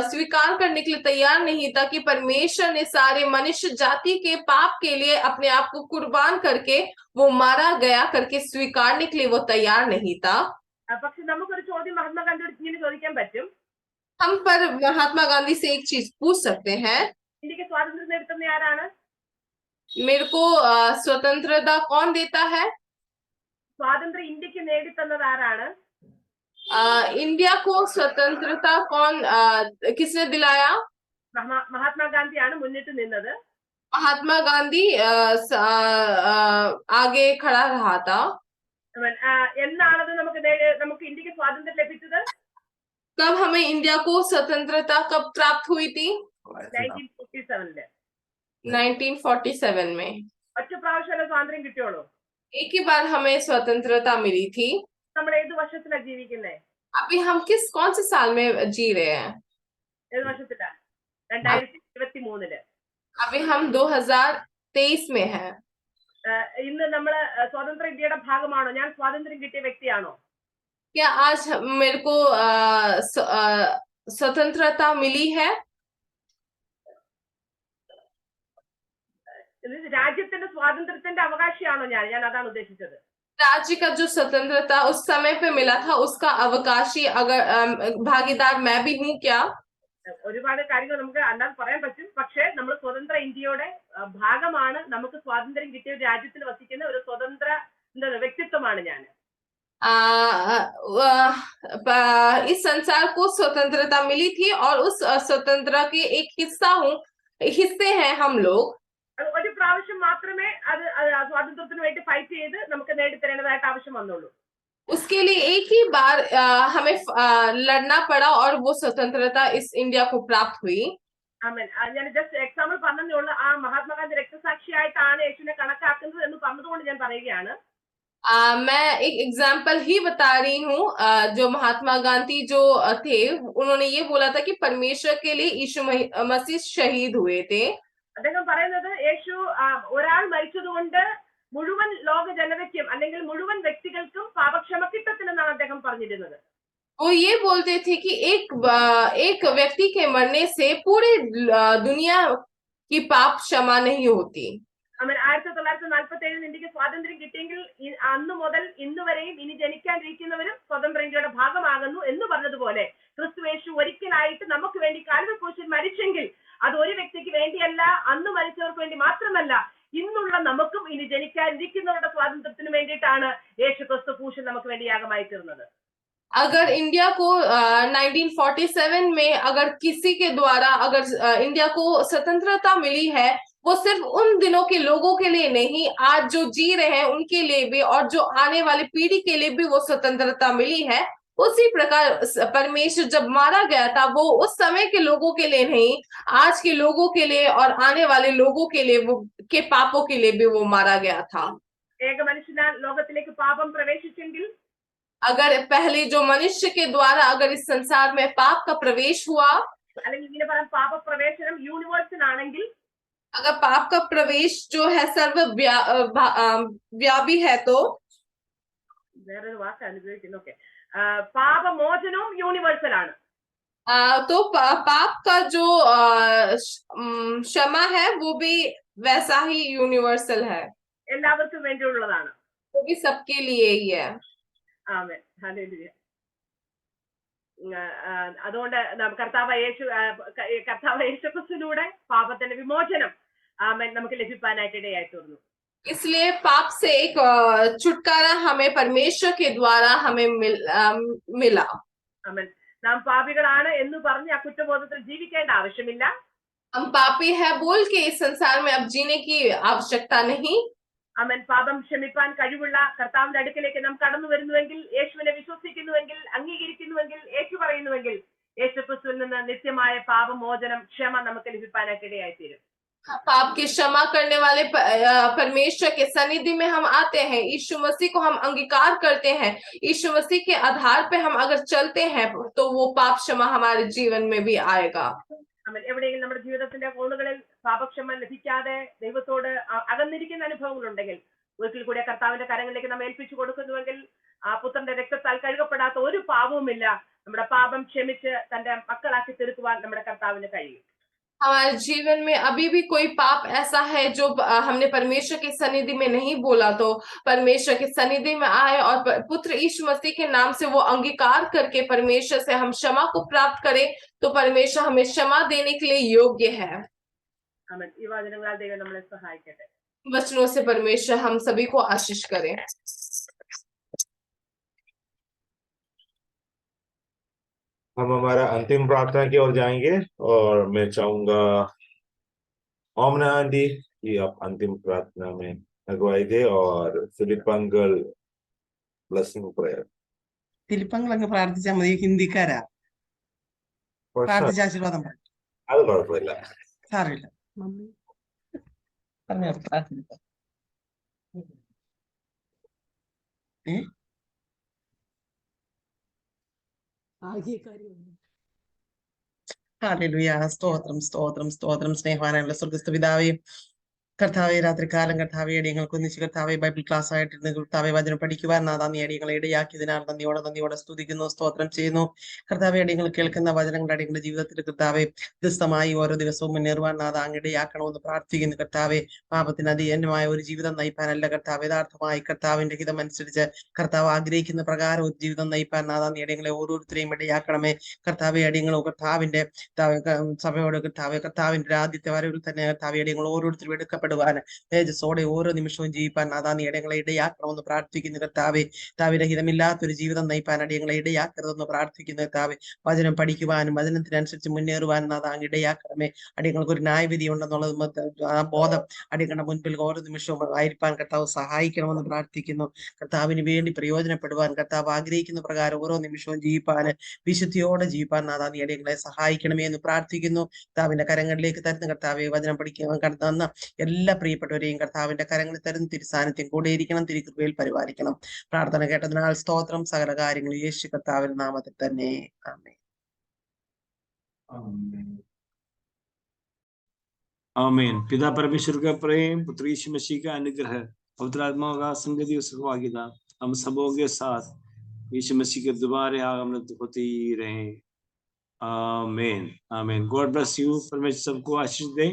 स्वीकार करने के लिए तैयार नहीं था कि परमेश्वर ने सारे मनुष्य जाति के पाप के लिए अपने आप को कुर्बान करके वो मारा गया करके स्वीकारने के लिए वो तैयार नहीं था। പക്ഷെ നമുക്കൊരു ചോദ്യം മഹാത്മാഗാന്ധിയോട് ഇങ്ങനെ ചോദിക്കാൻ പറ്റും. हम पर महात्मा गांधी से एक चीज पूछ सकते हैं, ഇന്ത്യക്ക് സ്വാതന്ത്ര്യം നേടുന്ന ആരാണ്? मेरे को स्वतंत्रता कौन देता है? സ്വാതന്ത്ര്യം ഇന്ത്യക്ക് നേടിത്തന്നത് ആരാണ്? इंडिया को स्वतंत्रता कौन किसने दिलाया? മഹാത്മാഗാന്ധിയാണ് മുന്നിട്ട് നിന്നത്. महात्मा गांधी आगे खड़ा रहा था. എന്നാണത് നമുക്ക് ഇന്ത്യക്ക് സ്വാതന്ത്ര്യം ലഭിച്ചത്? कब हमें इंडिया को स्वतंत्रता कब प्राप्त हुई थी? 1947 1947 में. ഒറ്റ പ്രാവശ്യമല്ലേ സ്വാതന്ത്ര്യം കിട്ടിയോളൂ? एक ही बार हमें स्वतंत्रता मिली थी। നമ്മൾ ഏത് വർഷത്തിലാ ജീവിക്കുന്നേ? अभी हम कौन से साल में जी रहे हैं? ഏത് വർഷത്തിലാ? 2023 अभी हम 2023 में हैं। ഇന്ന് നമ്മള് സ്വതന്ത്ര ഇന്ത്യയുടെ ഭാഗമാണോ? ഞാൻ സ്വാതന്ത്ര്യം കിട്ടിയ വ്യക്തിയാണോ? क्या आज मेरे को स्वतंत्रता मिली है? രാജ്യത്തിന്റെ സ്വാതന്ത്ര്യത്തിന്റെ അവകാശിയാണോ ഞാൻ അതാണ് ഉദ്ദേശിച്ചത്. राज्य का जो स्वतंत्रता उस समय पे मिला था उसका अवकाशी अगर भागीदार मैं भी हूँ क्या? ഒരുപാട് കാര്യങ്ങൾ നമുക്ക് അല്ലാതെ പറയാൻ പറ്റും. പക്ഷേ നമ്മൾ സ്വതന്ത്ര ഇന്ത്യയുടെ ഭാഗമാണ്. നമുക്ക് സ്വാതന്ത്ര്യം കിട്ടിയ ഒരു രാജ്യത്തിൽ വസിക്കുന്ന ഒരു സ്വതന്ത്ര വ്യക്തിത്വമാണ് ഞാൻ. इस संसार को स्वतंत्रता मिली थी और उस स्वतंत्रता के एक हिस्से हैं हम लोग. ഒരു പ്രാവശ്യം മാത്രമേ അത് സ്വാതന്ത്ര്യത്തിന് വേണ്ടി ഫൈറ്റ് ചെയ്ത് നമുക്ക് നേടിത്തരേണ്ടതായിട്ട് ആവശ്യം വന്നുള്ളൂ. उसके लिए एक ही बार हमें लड़ना पड़ा और वो स्वतंत्रता इस इंडिया को प्राप्त हुई. ഞാൻ ജസ്റ്റ് എക്സാമ്പിൾ പറഞ്ഞതേ ഉള്ളൂ. ആ മഹാത്മാഗാന്ധി രക്തസാക്ഷിയായിട്ടാണ് യേശുവിനെ കണക്കാക്കുന്നത് എന്ന് പറഞ്ഞതുകൊണ്ട് ഞാൻ പറയുകയാണ്. मैं एक एग्जाम्पल ही बता रही हूँ. जो महात्मा गांधी जो थे उन्होंने ये बोला था कि परमेश्वर के लिए यीशु मसीह शहीद हुए थे. അദ്ദേഹം പറയുന്നത് യേശു ഒരാൾ മരിച്ചതുകൊണ്ട് മുഴുവൻ ലോക ജനതയ്ക്കും അല്ലെങ്കിൽ മുഴുവൻ വ്യക്തികൾക്കും പാപക്ഷമ കിട്ടത്തില്ലെന്നാണ് അദ്ദേഹം പറഞ്ഞിരുന്നത്. वो ये बोलते थे कि एक व्यक्ति के मरने से पूरी दुनिया की पाप क्षमा नहीं होती. 1947 ഇന്ത്യക്ക് സ്വാതന്ത്ര്യം കിട്ടിയെങ്കിൽ അന്ന് മുതൽ ഇന്ന് വരെയും ഇനി ജനിക്കാനിരിക്കുന്നവരും സ്വതന്ത്ര ഇന്ത്യയുടെ ഭാഗമാകുന്നു എന്ന് പറഞ്ഞതുപോലെ ക്രിസ്തുയേശു ഒരിക്കലായിട്ട് നമുക്ക് വേണ്ടി കാൽവരി ക്രൂശിൽ മരിച്ചെങ്കിൽ അത് ഒരു വ്യക്തിക്ക് വേണ്ടിയല്ല, അന്ന് മരിച്ചവർക്ക് വേണ്ടി മാത്രമല്ല, ഇന്നുള്ള നമുക്കും ഇനി ജനിക്കാനിരിക്കുന്നവരുടെ സ്വാതന്ത്ര്യത്തിന് വേണ്ടിയിട്ടാണ് യേശു ക്രിസ്തു ക്രൂശിൽ നമുക്ക് വേണ്ടി യാഗമായി തീർന്നത്. अगर इंडिया को 1947 में अगर किसी के द्वारा अगर इंडिया को स्वतंत्रता मिली है, वो सिर्फ उन दिनों के लोगों के लिए नहीं, आज जो जी रहे हैं उनके लिए भी और जो आने वाली पीढ़ी के लिए भी वो स्वतंत्रता मिली है. उसी प्रकार परमेश्वर जब मारा गया था वो उस समय के लोगों के लिए नहीं, आज के लोगों के लिए और आने वाले लोगों के लिए वो के पापों के लिए भी वो मारा गया था. ഏക മനുഷ്യനാൽ ലോകത്തിലേക്ക് പാപം പ്രവേശിച്ചെങ്കിൽ, अगर पहले जो मनुष्य के द्वारा अगर इस संसार में पाप का प्रवेश हुआ, അല്ലെങ്കിൽ ഇങ്ങനെ പറയാം പാപ പ്രവേശനം യൂണിവേഴ്സൽ ആണെങ്കിൽ, अगर पाप का प्रवेश जो है सर्वव्यापी है तो വേറൊരു വാക്കാണ് ഉപയോഗിക്കുന്നത്. ഓക്കെ, പാപമോചനവും യൂണിവേഴ്സൽ ആണ്. तो पाप का जो क्षमा है वो भी वैसा ही यूनिवर्सल है. എല്ലാവർക്കും വേണ്ടിയുള്ളതാണ്. वो भी सबके लिए ही है. ആമേൻ, ഹല്ലേലൂയ. അതുകൊണ്ട് കർത്താവ് യേശു ക്രിസ്തുവിലൂടെ പാപത്തിന്റെ വിമോചനം ആമേൻ നമുക്ക് ലഭിക്കാനായിട്ട് ഇടയായി തീർന്നു. इसलिए पाप से एक छुटकारा हमें परमेश्वर के द्वारा हमें मिला. ആമേൻ. നാം പാപികളാണ് എന്ന് പറഞ്ഞ് ആ കുറ്റബോധത്തിൽ ജീവിക്കേണ്ട ആവശ്യമില്ല. हम पापी है बोल के इस संसार में अब जीने की आवश्यकता नहीं. ആമേൻ. പാപം ക്ഷമിപ്പാൻ കഴിവുള്ള കർത്താവിന്റെ അടുക്കലേക്ക് നാം കടന്നു വരുന്നുവെങ്കിൽ, യേശുവിനെ വിശ്വസിക്കുന്നുവെങ്കിൽ, അംഗീകരിക്കുന്നുവെങ്കിൽ, ഏറ്റു പറയുന്നുവെങ്കിൽ, യേശു ക്രിസ്തുവിൽ നിന്ന് നിത്യമായ പാപമോചനം, ക്ഷമ നമുക്ക് ലഭിക്കാനായിട്ട് ഇടയായി തീരും. पाप की क्षमा करने वाले परमेश्वर के सनिधि में हम आते हैं, यीशु मसीह को हम अंगीकार करते हैं, यीशु मसीह के आधार पे हम अगर चलते हैं तो वो पाप क्षमा हमारे जीवन में भी आएगा. എവിടെയെങ്കിലും നമ്മുടെ ജീവിതത്തിന്റെ കോണുകളിൽ പാപക്ഷമ ലഭിക്കാതെ ദൈവത്തോട് അകന്നിരിക്കുന്ന അനുഭവങ്ങൾ ഉണ്ടെങ്കിൽ, ഒരിക്കൽ കൂടി കർത്താവിന്റെ കരങ്ങളിലേക്ക് നാം ഏൽപ്പിച്ചു കൊടുക്കുന്നുവെങ്കിൽ, ആ പുത്രന്റെ രക്തത്താൽ കഴുകപ്പെടാത്ത ഒരു പാപവുമില്ല. നമ്മുടെ പാപം ക്ഷമിച്ച് തന്റെ മക്കളാക്കി തീർക്കുവാൻ നമ്മുടെ കർത്താവിന് കഴിയും. हमारे जीवन में अभी भी कोई पाप ऐसा है जो हमने परमेश्वर के सनिधि में नहीं बोला, तो परमेश्वर के सनिधि में आए और पुत्र यीशु मसीह के नाम से वो अंगीकार करके परमेश्वर से हम क्षमा को प्राप्त करें, तो परमेश्वर हमें क्षमा देने के लिए योग्य है. ആമേൻ. ഈ വചനങ്ങളാൽ ദൈവം നമ്മളെ സഹായിക്കട്ടെ. वचनों से परमेश्वर हम सभी को आशीष करें. हम हमारा अंतिम प्रार्थना की ओर जाएंगे और मैं चाहूंगा ओमना आंटी कि आप अंतिम प्रार्थना में अगुवाई दे और फिलिप अंकल ब्लेसिंग प्रेयर. ഫിലിപ്പങ്ങൾ അങ്ങ് പ്രാർത്ഥിച്ചാൽ മതി, ഹിന്ദിക്കാരാ. പ്രാർത്ഥിച്ച ആശീർവാദം പറയും. അത് കുഴപ്പമില്ല, സാരമില്ല. പറഞ്ഞോ, പ്രാർത്ഥിക്കാം. ഹല്ലേലൂയ. സ്തോത്രം സ്തോത്രം സ്തോത്രം. സ്നേഹവാനായുള്ള സ്വർഗസ്ഥ പിതാവേ, കർത്താവെ രാത്രികാലം കർത്താവെ അടിയങ്ങൾക്ക് ഒന്നിച്ച് കർത്താവെ ബൈബിൾ ക്ലാസ് ആയിട്ടിരുന്ന് കർത്താവെ വചനം പഠിക്കുവാൻ നാഥാ നീ അടിയങ്ങളെ ഇടയാക്കിയതിനാൽ നന്ദിയോടെ സ്തുതിക്കുന്നു, സ്തോത്രം ചെയ്യുന്നു. കർത്താവെ അടിയങ്ങൾ കേൾക്കുന്ന വചനങ്ങൾ അടിയങ്ങളുടെ ജീവിതത്തിൽ കർത്താവെ വ്യത്യസ്തമായി ഓരോ ദിവസവും മുന്നേറുവാൻ നാഥാ അങ്ങ് ഇടയാക്കണമെന്ന് പ്രാർത്ഥിക്കുന്നു. കർത്താവെ പാപത്തിന് അധീനമായ ഒരു ജീവിതം നയിപ്പാനല്ല കർത്താവ്, യഥാർത്ഥമായി കർത്താവിന്റെ ഹിതം അനുസരിച്ച് കർത്താവ് ആഗ്രഹിക്കുന്ന പ്രകാരം ഒരു ജീവിതം നയിപ്പാൻ നാഥാ നീ അടിയങ്ങളെ ഓരോരുത്തരെയും ഇടയാക്കണമേ. കർത്താവെ അടിയങ്ങൾ കർത്താവിന്റെ സഭയോട് കർത്താവിന്റെ ആദ്യത്തെ വരവിൽ തന്നെ കർത്താവെ അടിയങ്ങൾ ഓരോരുത്തരും എടുക്കപ്പെടുവാൻ തേജസ്സോടെ ഓരോ നിമിഷവും ജീവിപ്പാൻ നാഥാ നീ ഇടയങ്ങളെ ഇടയാക്കണമെന്ന് പ്രാർത്ഥിക്കുന്നു. കർത്താവെ കർത്താവിന്റെ ഹിതമില്ലാത്തൊരു ജീവിതം നയിപ്പാൻ അടിയങ്ങളെ ഇടയാക്കരുതെന്ന് പ്രാർത്ഥിക്കുന്നു. കർത്താവെ വചനം പഠിക്കുവാനും വചനത്തിനനുസരിച്ച് മുന്നേറുവാനും നാഥാ അങ്ങ് ഇടയാക്കണമേ. അടിയങ്ങൾക്ക് ഒരു ന്യായവിധി ഉണ്ടെന്നുള്ളത് ആ ബോധം അടിയങ്ങളുടെ മുൻപിൽ ഓരോ നിമിഷവും ആയിരിക്കാൻ കർത്താവ് സഹായിക്കണമെന്ന് പ്രാർത്ഥിക്കുന്നു. കർത്താവിന് വേണ്ടി പ്രയോജനപ്പെടുവാൻ കർത്താവ് ആഗ്രഹിക്കുന്ന പ്രകാരം ഓരോ നിമിഷവും ജീവിപ്പാൻ വിശുദ്ധിയോടെ ജീവിപ്പാൻ നാഥാ നീ അടിയങ്ങളെ സഹായിക്കണമേ എന്ന് പ്രാർത്ഥിക്കുന്നു. കർത്താവിന്റെ കരങ്ങളിലേക്ക് തരുന്ന കർത്താവെ വചനം പഠിക്കാൻ കടന്ന എല്ലാ പ്രിയപ്പെട്ടവരെയും കർത്താവിന്റെ കരങ്ങളിൽ തരുന്ന തിരുസാന്നിധ്യം കൂടെ ഇരിക്കണം, തിരുകൃപയിൽ പരിപാലിക്കണം. പ്രാർത്ഥന കേട്ടതിനാൽ സ്തോത്രം. സകല കാര്യങ്ങളും യേശു കർത്താവിന്റെ നാമത്തിൽ തന്നെ ആമേൻ. आमीन। पिता परमेश्वर का प्रेम, पुत्र यीशु मसीह का अनुग्रह, पवित्र आत्मा का संगति और सहभागिता हम सबों के साथ यीशु मसीह के दोबारा आगमन होती रहे। आमीन आमीन। God bless you. परमेश्वर सबको आशीष दे।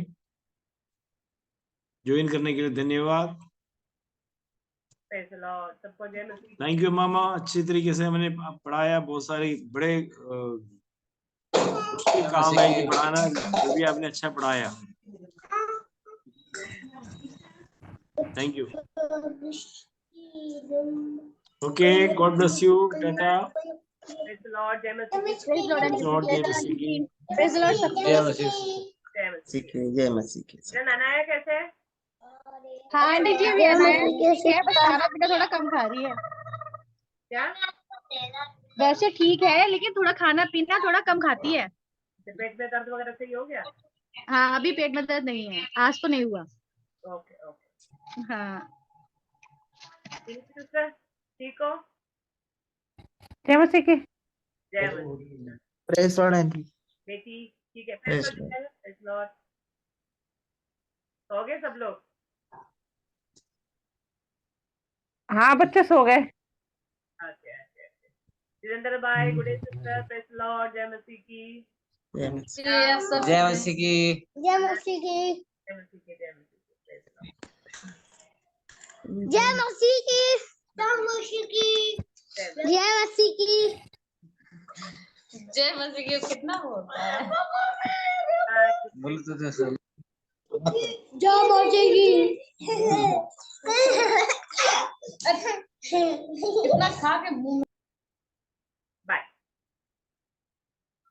ज्वाइन करने के लिए धन्यवाद। सबको जय मसीह। थैंक यू मामा, अच्छी तरीके से मैंने पढ़ाया। बहुत सारे बड़े काम है कि पढ़ाना, जो भी आपने अच्छा पढ़ाया। Thank you. Okay, God bless you. Tata. Praise the Lord, जय मसीह। Praise Lord and Lord, जय मसीह की। Praise the Lord सबको। जय मसीह जय मसीह। जय मसीह की। अनाया कैसे है? हाँ आंटी जी अभी अनाया ठीक है, बस खाना पीना थोड़ा कम खा रही है। क्या? वैसे ठीक है लेकिन थोड़ा खाना पीना थोड़ा कम खाती है। पेट में दर्द वगैरह सही हो गया? हाँ अभी पेट में दर्द नहीं है, आज तो नहीं हुआ। Okay okay. हाँ सिस्टर ठीक हो? जय मसीह की। जय मसीह। Praise Lord aunty. बेटी ठीक है? Praise praise Lord. सो गए सब लोग? हाँ बच्चे सो गए। जितेंद्र भाई, good day sister, praise Lord, जय मसीह की। जय मसीह की। जय मसीह की। जय मसीह की। जय मसीह की। जय मसीह की। Praise Lord. जय मसीह की। जय मसीह की। जय मसीह की। जय मसीह की कितना होता है? बोलो तो जय मसीह की। इतना खा के मुंह